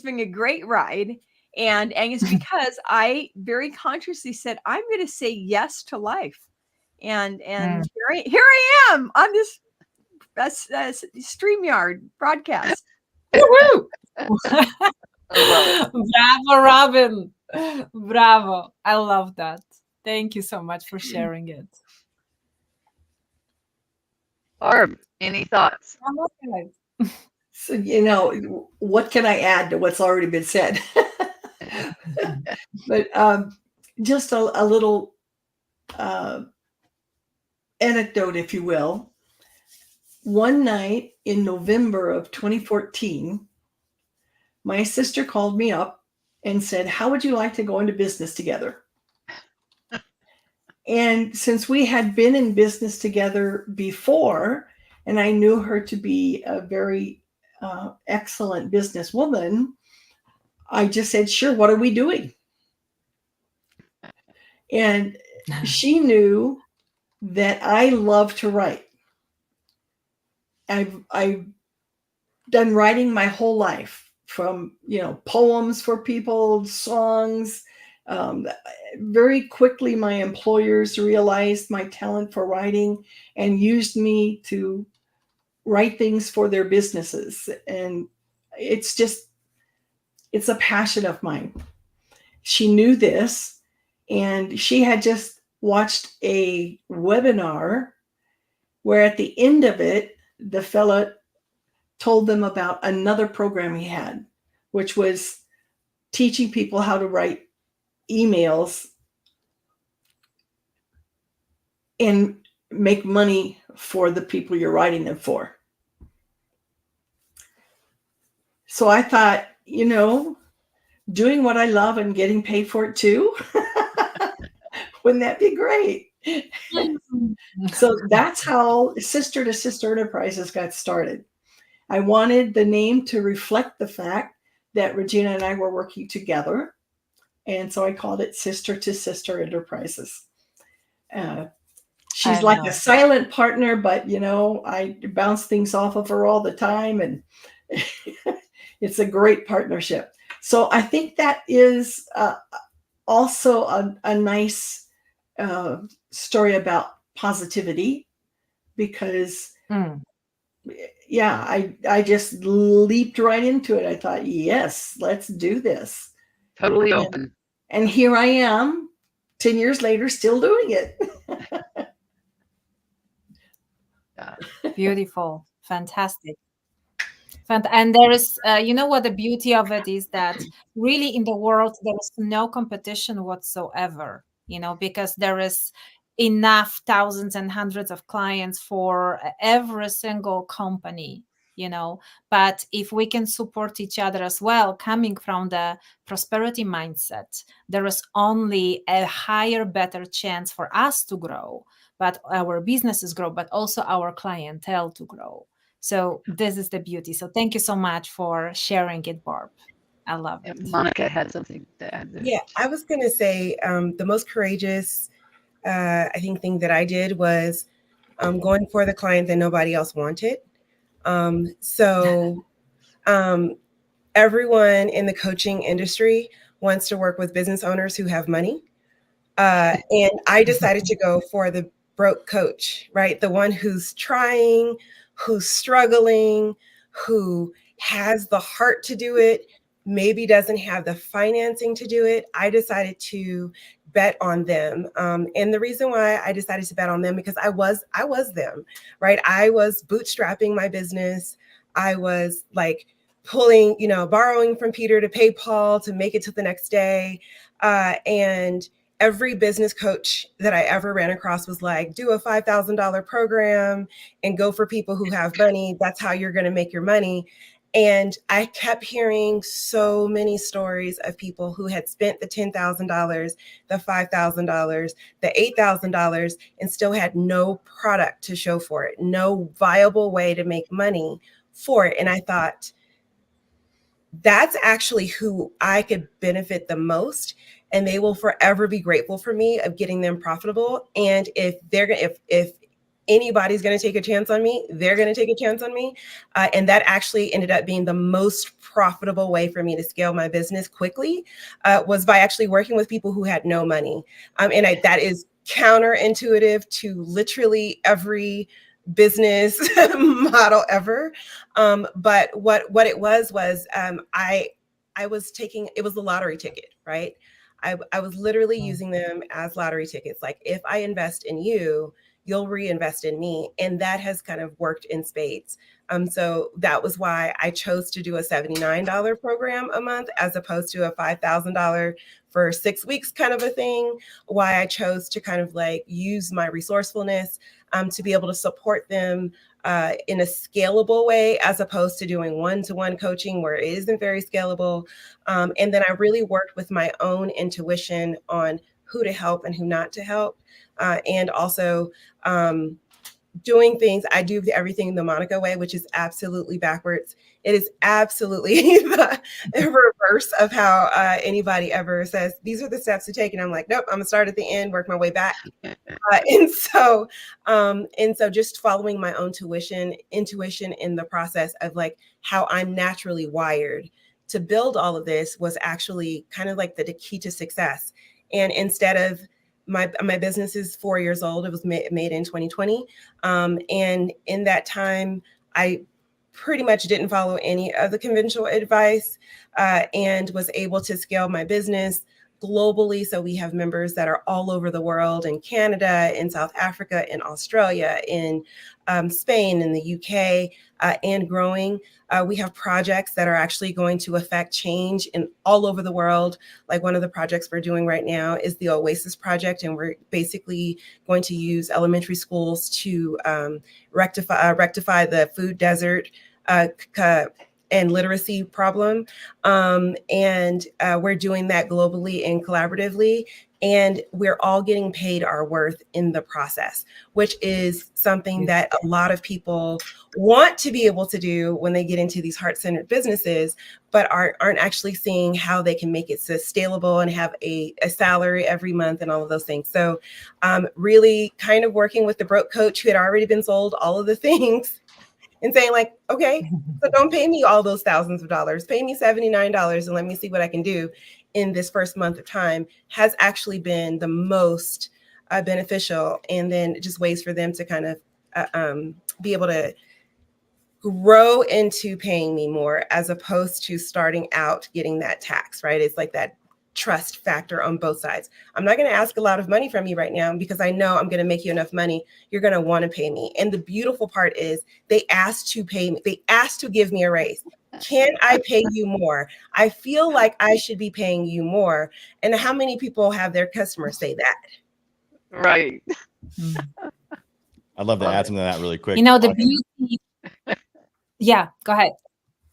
been a great ride. And it's because I very consciously said, I'm going to say yes to life. And here I am on this StreamYard broadcast. Woo-hoo! Bravo, Robin. Bravo. I love that. Thank you so much for sharing it. Barb, any thoughts? I love it. So, what can I add to what's already been said? But just a little anecdote, if you will. One night in November of 2014, my sister called me up and said, how would you like to go into business together? And since we had been in business together before, and I knew her to be a very excellent businesswoman, I just said, sure, what are we doing? And she knew that I love to write. I've done writing my whole life, from poems for people, songs. Very quickly, my employers realized my talent for writing and used me to write things for their businesses. And it's a passion of mine. She knew this, and she had just watched a webinar where at the end of it, the fella told them about another program he had, which was teaching people how to write emails and make money for the people you're writing them for. So I thought, doing what I love and getting paid for it too, wouldn't that be great? So that's how Sister to Sister Enterprises got started. I wanted the name to reflect the fact that Regina and I were working together. And so I called it Sister to Sister Enterprises. She's like a silent partner, but I bounce things off of her all the time, and it's a great partnership. So I think that is also a nice story about positivity, because I just leaped right into it. I thought, yes, let's do this. Totally open. And here I am 10 years later, still doing it. Beautiful. Fantastic. And there is, what the beauty of it is, that really in the world, there is no competition whatsoever, because there is enough thousands and hundreds of clients for every single company, but if we can support each other as well, coming from the prosperity mindset, there is only a higher, better chance for us to grow, but our businesses grow, but also our clientele to grow. So this is the beauty. So thank you so much for sharing it, Barb. I love it. Monica had something to add there. Yeah, I was going to say the most courageous, I think, thing that I did was going for the client that nobody else wanted. So everyone in the coaching industry wants to work with business owners who have money. And I decided to go for the broke coach, right? The one who's trying, who's struggling, who has the heart to do it, maybe doesn't have the financing to do it. I decided to bet on them. And the reason why I decided to bet on them, because I was them, right? I was bootstrapping my business. I was like pulling, borrowing from Peter to pay Paul to make it to the next day. And every business coach that I ever ran across was like, do a $5,000 program and go for people who have money. That's how you're going to make your money. And I kept hearing so many stories of people who had spent the $10,000, the $5,000, the $8,000, and still had no product to show for it, no viable way to make money for it. And I thought, that's actually who I could benefit the most, and they will forever be grateful for me of getting them profitable. And if anybody's going to take a chance on me, they're going to take a chance on me. And that actually ended up being the most profitable way for me to scale my business quickly, was by actually working with people who had no money. That is counterintuitive to literally every business model ever. But what it was I was taking, it was the lottery ticket, right? I was literally using them as lottery tickets. Like, if I invest in you, you'll reinvest in me. And that has kind of worked in spades. So that was why I chose to do a $79 program a month, as opposed to a $5,000 for 6 weeks kind of a thing. Why I chose to kind of like use my resourcefulness to be able to support them in a scalable way, as opposed to doing one-to-one coaching where it isn't very scalable. And then I really worked with my own intuition on who to help and who not to help. And also doing things, I do everything the Monica way, which is absolutely backwards. It is absolutely the reverse of how anybody ever says, these are the steps to take. And I'm like, nope, I'm gonna start at the end, work my way back. And so just following my own intuition in the process of like how I'm naturally wired to build all of this was actually kind of like the key to success. And instead of my business is 4 years old. It was made in 2020. And in that time, I pretty much didn't follow any of the conventional advice and was able to scale my business, globally. So we have members that are all over the world, in Canada, in South Africa, in Australia, in Spain, in the UK, and growing. We have projects that are actually going to affect change in all over the world. Like one of the projects we're doing right now is the Oasis Project, and we're basically going to use elementary schools to rectify the food desert and literacy problem. And we're doing that globally and collaboratively. And we're all getting paid our worth in the process, which is something that a lot of people want to be able to do when they get into these heart-centered businesses, but aren't actually seeing how they can make it sustainable and have a salary every month and all of those things. So really kind of working with the broke coach who had already been sold all of the things and saying like, okay, so don't pay me all those thousands of dollars, pay me $79 and let me see what I can do in this first month of time, has actually been the most beneficial. And then just ways for them to kind of be able to grow into paying me more, as opposed to starting out getting that tax, right? It's like that trust factor on both sides. I'm not going to ask a lot of money from you right now because I know I'm going to make you enough money. You're going to want to pay me. And the beautiful part is they asked to pay me. They asked to give me a raise. Can I pay you more? I feel like I should be paying you more. And how many people have their customers say that? Right. I'd love to add something to that really quick. You know, the beauty. Yeah, go ahead.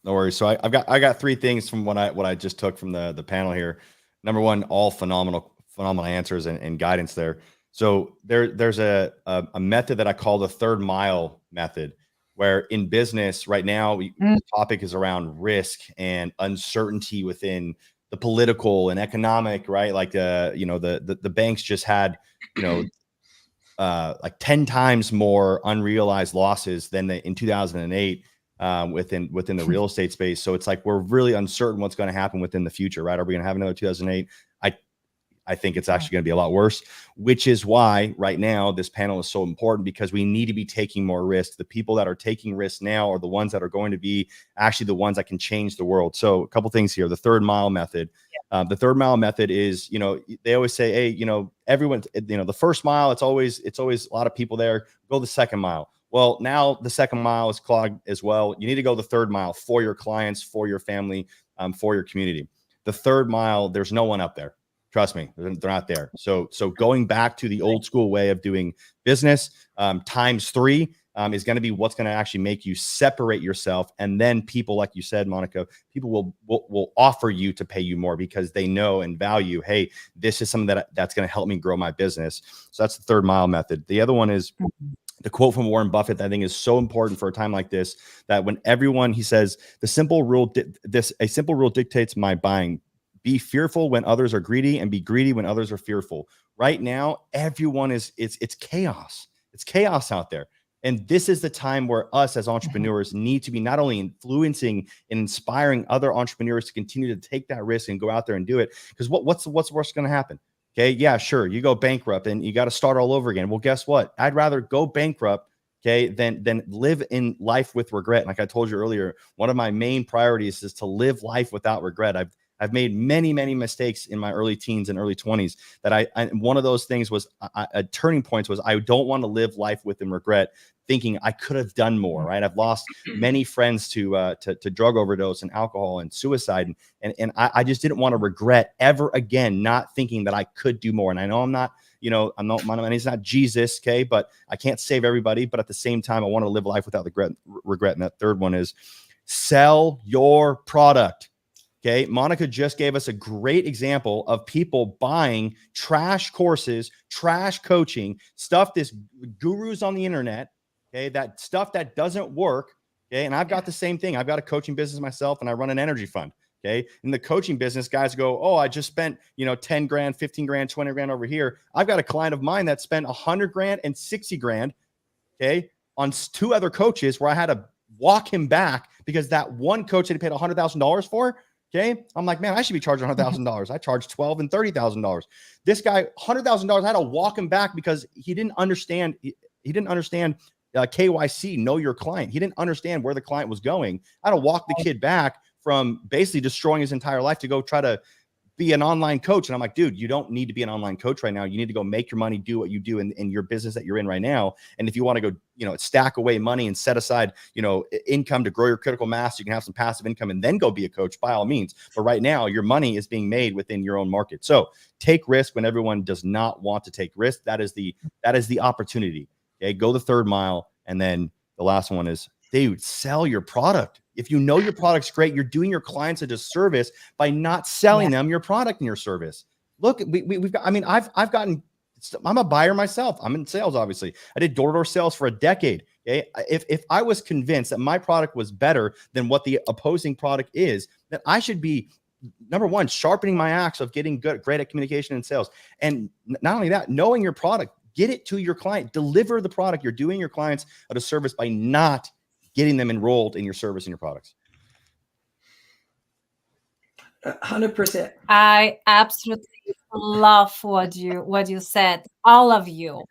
No worries. So I got three things from what I just took from the panel here. Number one, all phenomenal answers and guidance there. So there's a method that I call the 3rd mile method, where in business right now, the topic is around risk and uncertainty within the political and economic, right? Like the banks just had, like 10 times more unrealized losses than in 2008 within the real estate space. So it's like we're really uncertain what's going to happen within the future, right? Are we going to have another 2008? I think it's actually going to be a lot worse, which is why right now this panel is so important, because we need to be taking more risks. The people that are taking risks now are the ones that are going to be actually the ones that can change the world. So a couple things here. The 3rd mile method. The 3rd mile method is, they always say, hey, everyone, the first mile, it's always a lot of people there. Go the 2nd mile. Well, now the 2nd mile is clogged as well. You need to go the 3rd mile for your clients, for your family, for your community. The 3rd mile, there's no one up there. Trust me, they're not there. So going back to the old school way of doing business, times 3 is going to be what's going to actually make you separate yourself. And then people, like you said, Monica, people will offer you to pay you more because they know and value, hey, this is something that's going to help me grow my business. So that's the 3rd mile method. The other one is the quote from Warren Buffett that I think is so important for a time like this, that when he says, a simple rule dictates my buying. Be fearful when others are greedy, and be greedy when others are fearful. Right now, everyone it's chaos. It's chaos out there. And this is the time where us as entrepreneurs need to be not only influencing and inspiring other entrepreneurs to continue to take that risk and go out there and do it. Because what's worst going to happen? Okay. Yeah, sure. You go bankrupt and you got to start all over again. Well, guess what? I'd rather go bankrupt, okay, than live in life with regret. Like I told you earlier, one of my main priorities is to live life without regret. I've made many, many mistakes in my early teens and early 20s that one of those things was a turning point was I don't want to live life within regret, thinking I could have done more, right? I've lost many friends to drug overdose and alcohol and suicide. And I just didn't want to regret ever again, not thinking that I could do more. And I know I'm not, my money's not Jesus, okay, but I can't save everybody. But at the same time, I want to live life without regret. And that third one is sell your product. Okay, Monica just gave us a great example of people buying trash courses, trash coaching, stuff, this gurus on the internet, okay, that stuff that doesn't work, okay, and I've got the same thing. I've got a coaching business myself, and I run an energy fund, okay? In the coaching business, guys go, oh, I just spent, 10 grand, 15 grand, 20 grand over here. I've got a client of mine that spent 100 grand and 60 grand, okay, on 2 other coaches where I had to walk him back because that one coach that he paid $100,000 for, okay, I'm like, man, I should be charging $100,000. I charge $12,000 and $30,000. This guy, $100,000. I had to walk him back because he didn't understand. He didn't understand KYC, know your client. He didn't understand where the client was going. I had to walk the kid back from basically destroying his entire life to go try to be an online coach. And I'm like, dude, you don't need to be an online coach right now. You need to go make your money, do what you do in your business that you're in right now. And if you want to go, stack away money and set aside, income to grow your critical mass, you can have some passive income and then go be a coach by all means. But right now your money is being made within your own market. So take risk when everyone does not want to take risk. That is the opportunity. Okay. Go the third mile. And then the last one is, dude, sell your product. If you know your product's great, you're doing your clients a disservice by not selling them your product and your service. Look, we've got, I've gotten, I'm a buyer myself. I'm in sales, obviously. I did door-to-door sales for a decade. Okay. If I was convinced that my product was better than what the opposing product is, then I should be, number one, sharpening my axe of getting great at communication and sales. And not only that, knowing your product, get it to your client, deliver the product. You're doing your clients a disservice by not getting them enrolled in your service and your products. 100%. I absolutely love what you said, all of you.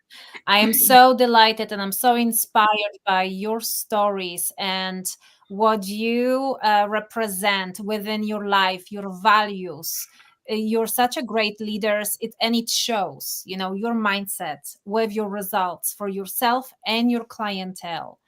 I am so delighted and I'm so inspired by your stories and what you represent within your life, your values. You're such a great leader, and it shows, your mindset with your results for yourself and your clientele.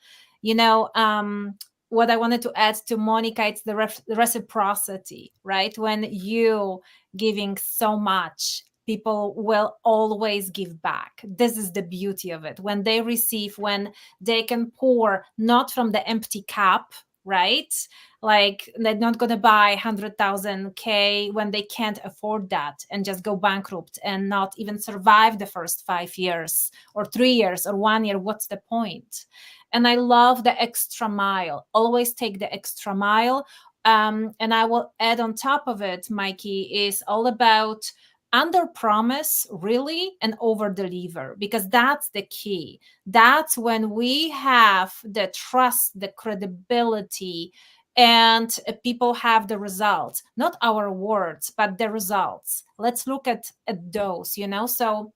What I wanted to add to Monica, it's the reciprocity, right? When you giving so much, people will always give back. This is the beauty of it. When they receive, when they can pour not from the empty cup, right? Like they're not going to buy 100,000 K when they can't afford that and just go bankrupt and not even survive the first 5 years or 3 years or 1 year. What's the point? And I love the extra mile. Always take the extra mile. And I will add on top of it, Mikey, is all about under promise, really, and over deliver, because that's the key. That's when we have the trust, the credibility, and people have the results, not our words, but the results. Let's look at those, So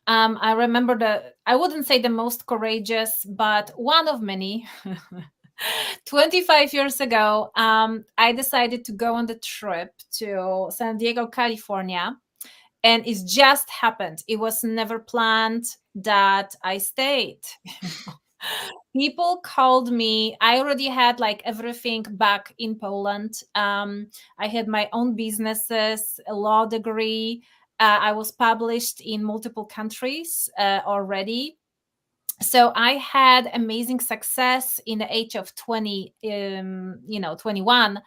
I remember I wouldn't say the most courageous, but one of many. 25 years ago, I decided to go on the trip to San Diego, California. And it just happened. It was never planned that I stayed. People called me. I already had like everything back in Poland. I had my own businesses, a law degree. I was published in multiple countries already. So I had amazing success in the age of 20, 21.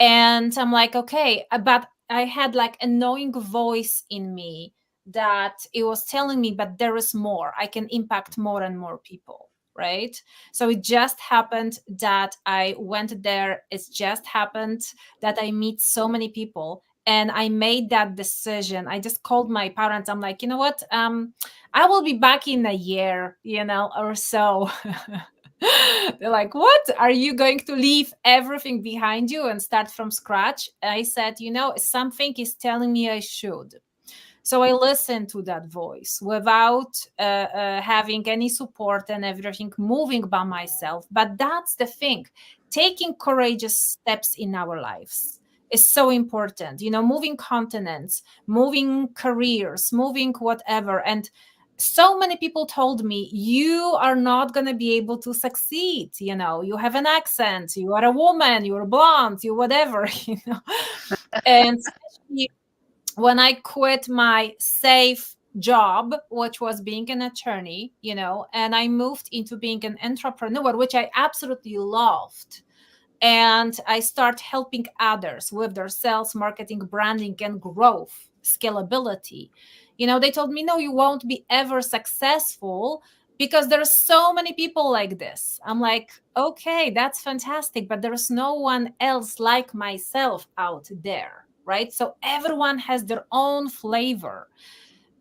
And I'm like, okay, but I had like a knowing voice in me that it was telling me, but there is more. I can impact more and more people. Right. So it just happened that I went there. It's just happened that I meet so many people. And I made that decision. I just called my parents. I'm like, you know what? I will be back in a year, or so. They're like, what? Are you going to leave everything behind you and start from scratch? I said, something is telling me I should. So I listened to that voice without having any support and everything, moving by myself. But that's the thing. Taking courageous steps in our lives is so important. Moving continents, moving careers, moving whatever. And so many people told me, you are not going to be able to succeed. You have an accent, you are a woman, you're blonde, you whatever, And especially when I quit my safe job, which was being an attorney, and I moved into being an entrepreneur, which I absolutely loved. And I start helping others with their sales, marketing, branding, and growth, scalability. They told me, no, you won't be ever successful because there's so many people like this. I'm like, okay, that's fantastic, but there's no one else like myself out there, right? So everyone has their own flavor.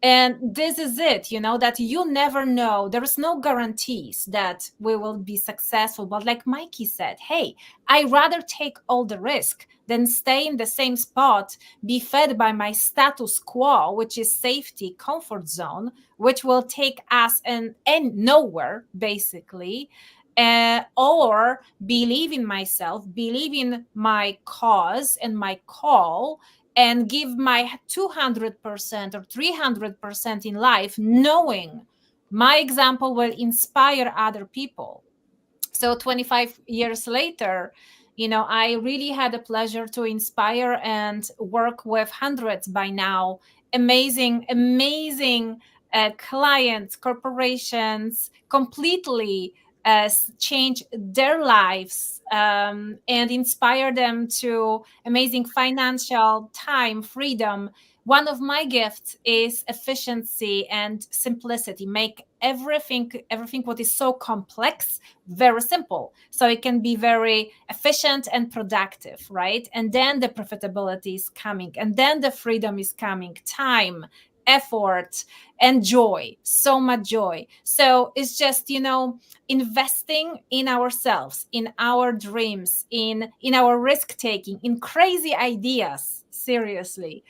And this is it, that you never know. There is no guarantees that we will be successful. But like Mikey said, hey, I rather take all the risk than stay in the same spot, be fed by my status quo, which is safety, comfort zone, which will take us and nowhere, basically. Or believe in myself, believe in my cause and my call, and give my 200% or 300% in life, knowing my example will inspire other people. So 25 years later, I really had the pleasure to inspire and work with hundreds by now, amazing clients, corporations, completely change their lives, and inspire them to amazing financial time, freedom. One of my gifts is efficiency and simplicity. Make everything what is so complex very simple, so it can be very efficient and productive, right? And then the profitability is coming, and then the freedom is coming, time, effort, and joy, so much joy. So it's just, investing in ourselves, in our dreams, in our risk taking, in crazy ideas, seriously,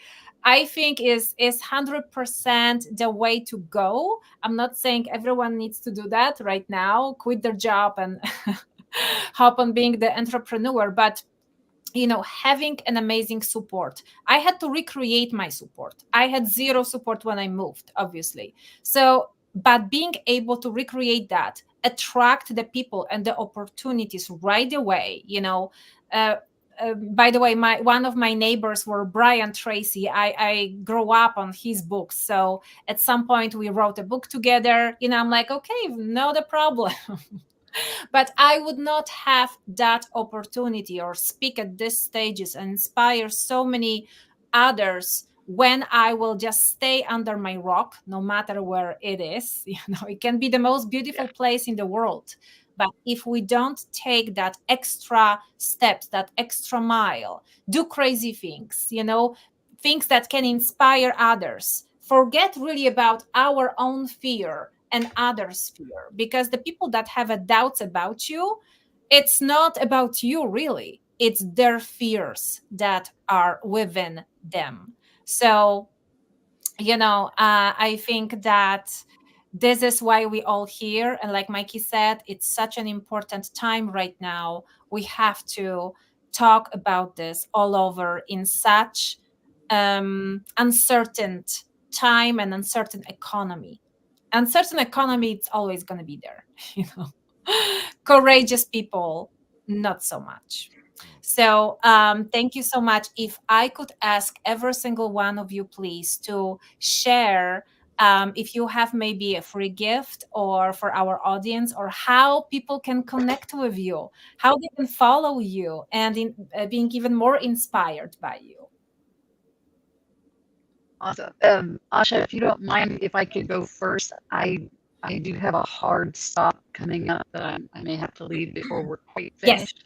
I think is 100% the way to go. I'm not saying everyone needs to do that right now, quit their job and hop on being the entrepreneur, but having an amazing support. I had to recreate my support. I had zero support when I moved, obviously. So, but being able to recreate that, attract the people and the opportunities right away, by the way, one of my neighbors were Brian Tracy. I grew up on his books. So at some point we wrote a book together. I'm like, okay, not a problem. But I would not have that opportunity or speak at these stages and inspire so many others when I will just stay under my rock, no matter where it is. It can be the most beautiful place in the world. But if we don't take that extra steps, that extra mile, do crazy things, things that can inspire others, forget really about our own fear and others' fear, because the people that have a doubts about you, it's not about you really, it's their fears that are within them. So I think that this is why we all here, and like Mikey said, it's such an important time right now. We have to talk about this all over in such uncertain time and uncertain economy. Uncertain economy, it's always going to be there. Courageous people, not so much. So thank you so much. If I could ask every single one of you, please, to share, if you have maybe a free gift or for our audience, or how people can connect with you, how they can follow you, and being even more inspired by you. Awesome. Asha, if you don't mind, if I could go first, I do have a hard stop coming up that I may have to leave before we're quite Yes. finished.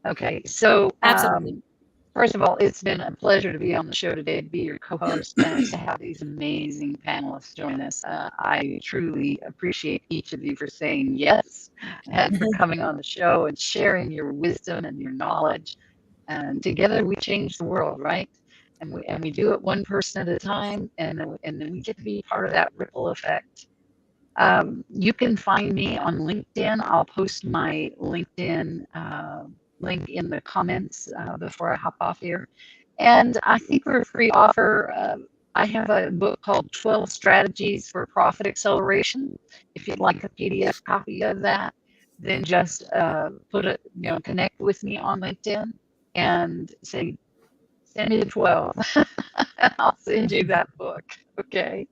Okay, so Absolutely. first of all, it's been a pleasure to be on the show today, to be your co-host, and to have these amazing panelists join us. I truly appreciate each of you for saying yes and for coming on the show and sharing your wisdom and your knowledge. And together we change the world, right? And we do it one person at a time, and then we get to be part of that ripple effect. You can find me on LinkedIn. I'll post my LinkedIn link in the comments before I hop off here. And I think for a free offer, I have a book called 12 Strategies for Profit Acceleration. If you'd like a PDF copy of that, then just connect with me on LinkedIn and say, send me the 12, and I'll send you that book. Okay.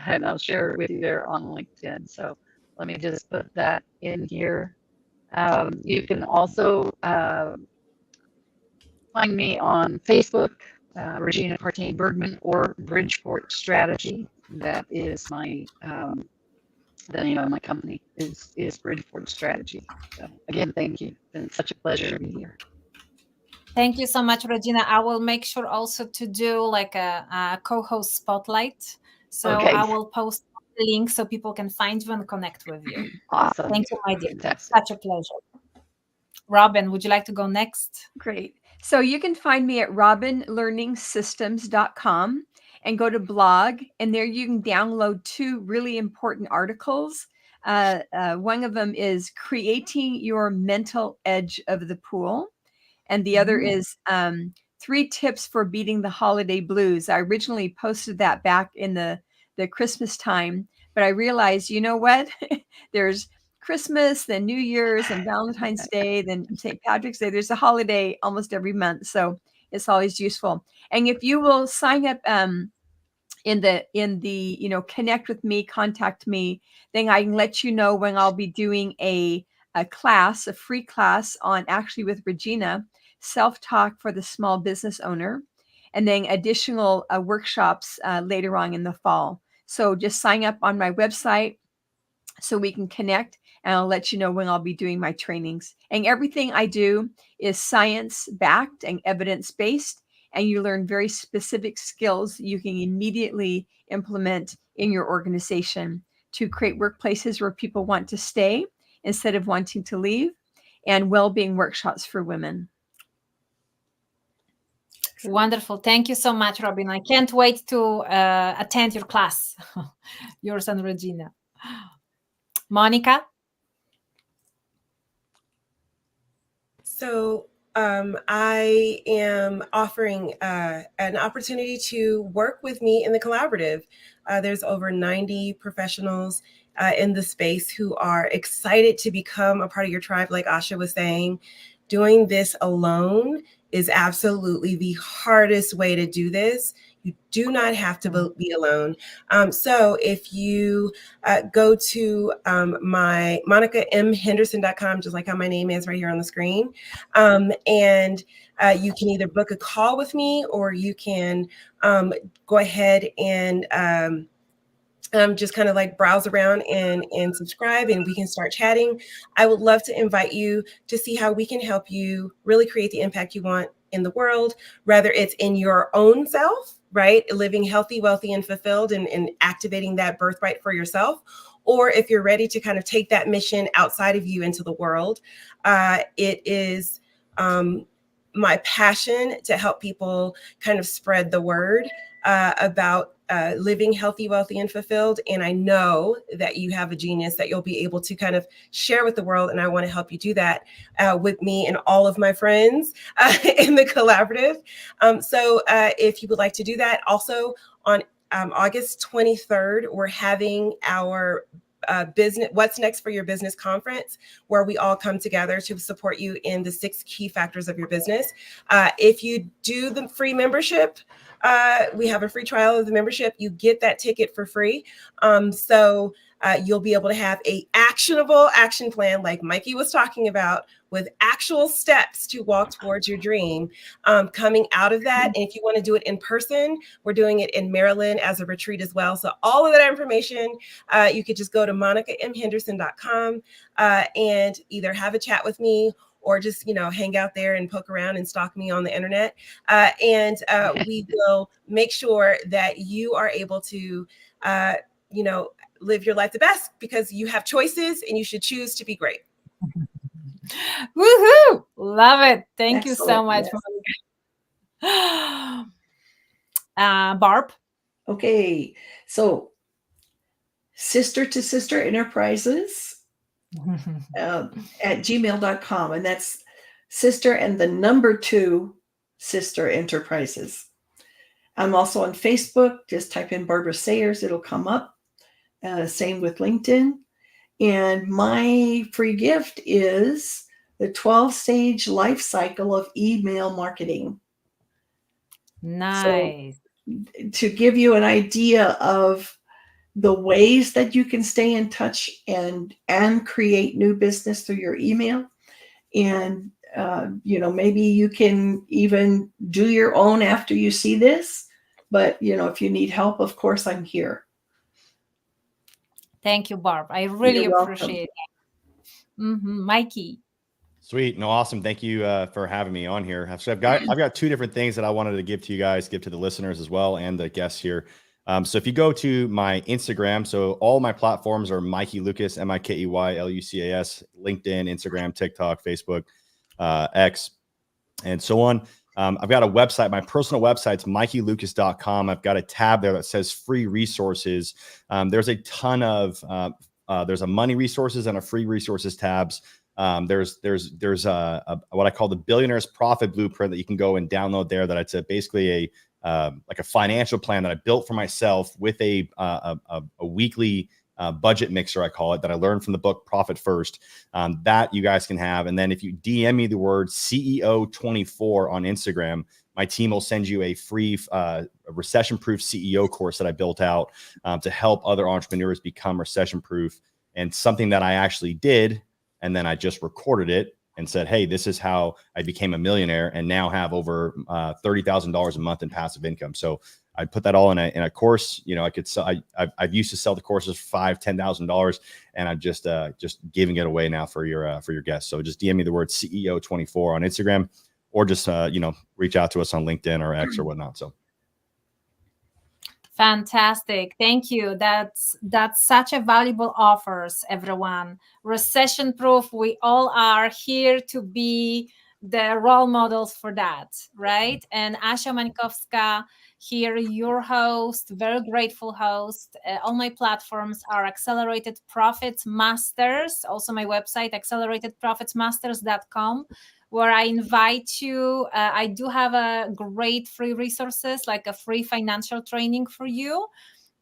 And I'll share it with you there on LinkedIn. So let me just put that in here. You can also find me on Facebook, Regina Bergman, or Bridgeport Strategy. That is my the name of my company is Bridgeport Strategy. So again, thank you. It's been such a pleasure to be here. Thank you so much, Regina. I will make sure also to do like a co-host spotlight. So Okay. I will post the link so people can find you and connect with you. Awesome. Thank you, my dear. Fantastic. Such a pleasure. Robin, would you like to go next? Great. So you can find me at robinlearningsystems.com and go to blog, and there you can download 2 really important articles. One of them is Creating Your Mental Edge of the Pool, and the other is 3 tips for beating the holiday blues. I originally posted that back in the Christmas time, but I realized, you know what? There's Christmas, then New Year's, and Valentine's Day, then St. Patrick's Day. There's a holiday almost every month, so it's always useful. And if you will sign up in the connect with me, contact me, then I can let you know when I'll be doing a class, a free class on, actually with Regina, self-talk for the small business owner, and then additional workshops later on in the fall. So just sign up on my website so we can connect, and I'll let you know when I'll be doing my trainings. And everything I do is science-backed and evidence-based, and you learn very specific skills you can immediately implement in your organization to create workplaces where people want to stay instead of wanting to leave, and well-being workshops for women. Wonderful. Thank you so much, Robin. I can't wait to attend your class, yours and Regina. Monica? So I am offering an opportunity to work with me in the collaborative. There's over 90 professionals in the space who are excited to become a part of your tribe, like Asha was saying. Doing this alone is absolutely the hardest way to do this. You do not have to be alone. So if you go to my MonicaMHenderson.com, just like how my name is right here on the screen, and you can either book a call with me, or you can go ahead and just kind of like browse around and subscribe, and we can start chatting. I would love to invite you to see how we can help you really create the impact you want in the world, whether it's in your own self, right? Living healthy, wealthy, and fulfilled, and activating that birthright for yourself. Or if you're ready to kind of take that mission outside of you into the world. It is my passion to help people kind of spread the word about living healthy, wealthy, and fulfilled. And I know that you have a genius that you'll be able to kind of share with the world. And I want to help you do that with me and all of my friends in the collaborative. So if you would like to do that, also on August 23rd, we're having our business What's Next for Your Business conference, where we all come together to support you in the 6 key factors of your business. If you do the free membership, we have a free trial of the membership. You get that ticket for free. So you'll be able to have a actionable action plan, like Mikey was talking about, with actual steps to walk towards your dream coming out of that. And if you want to do it in person, we're doing it in Maryland as a retreat as well. So all of that information, you could just go to MonicaMHenderson.com and either have a chat with me, or just, hang out there and poke around and stalk me on the internet. And we will make sure that you are able to, live your life the best, because you have choices and you should choose to be great. Woohoo! Love it. Thank you so much. Yes. Barb? Okay. So Sister to Sister Enterprises at gmail.com. And that's sister and the number 2 Sister Enterprises. I'm also on Facebook. Just type in Barbara Sayers. It'll come up. Same with LinkedIn. And my free gift is the 12-stage life cycle of email marketing. Nice. So, to give you an idea of the ways that you can stay in touch and create new business through your email. And, maybe you can even do your own after you see this. But, if you need help, of course, I'm here. Thank you, Barb. I really appreciate it. Mikey. Sweet. No, awesome. Thank you for having me on here. So I've got 2 different things that I wanted to give to you guys, give to the listeners as well, and the guests here. So if you go to my Instagram, so all my platforms are Mikey Lucas, MIKEYLUCAS, LinkedIn, Instagram, TikTok, Facebook, X, and so on. I've got a website. My personal website's MikeyLucas.com. I've got a tab there that says free resources. There's a ton of, there's a money resources and a free resources tabs. There's a what I call the Billionaire's Profit Blueprint that you can go and download there. That it's basically like a financial plan that I built for myself with a weekly budget mixer, I call it, that I learned from the book Profit First, that you guys can have. And then if you DM me the word CEO24 on Instagram, my team will send you a free recession-proof CEO course that I built out to help other entrepreneurs become recession-proof, and something that I actually did. And then I just recorded it and said, hey, this is how I became a millionaire and now have over $30,000 a month in passive income. So I put that all in a course. You know, I could sell. I've used to sell the courses for $5,000-$10,000, and I'm just giving it away now for your guests. So just DM me the word CEO24 on Instagram, or just reach out to us on LinkedIn or X or whatnot. So. Fantastic. Thank you. That's such a valuable offers, everyone. Recession proof. We all are here to be the role models for that, right? And Asha Mankowska here, your host, very grateful host. All my platforms are Accelerated Profits Masters. Also my website, acceleratedprofitsmasters.com, where I invite you. I do have a great free resources, like a free financial training for you.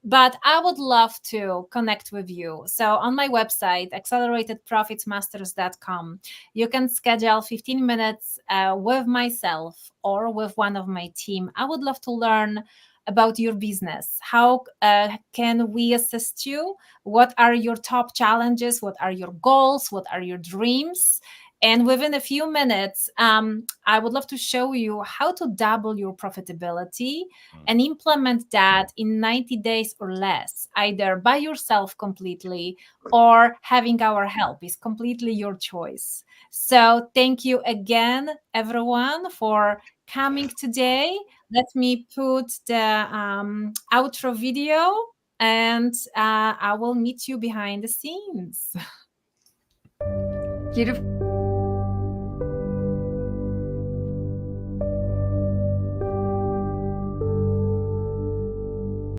But I would love to connect with you. So on my website, acceleratedprofitsmasters.com, you can schedule 15 minutes with myself or with one of my team. I would love to learn about your business. How can we assist you? What are your top challenges? What are your goals? What are your dreams? And within a few minutes, I would love to show you how to double your profitability and implement that in 90 days or less, either by yourself completely or having our help. Is completely your choice. So thank you again, everyone, for coming today. Let me put the outro video, and I will meet you behind the scenes. Beautiful.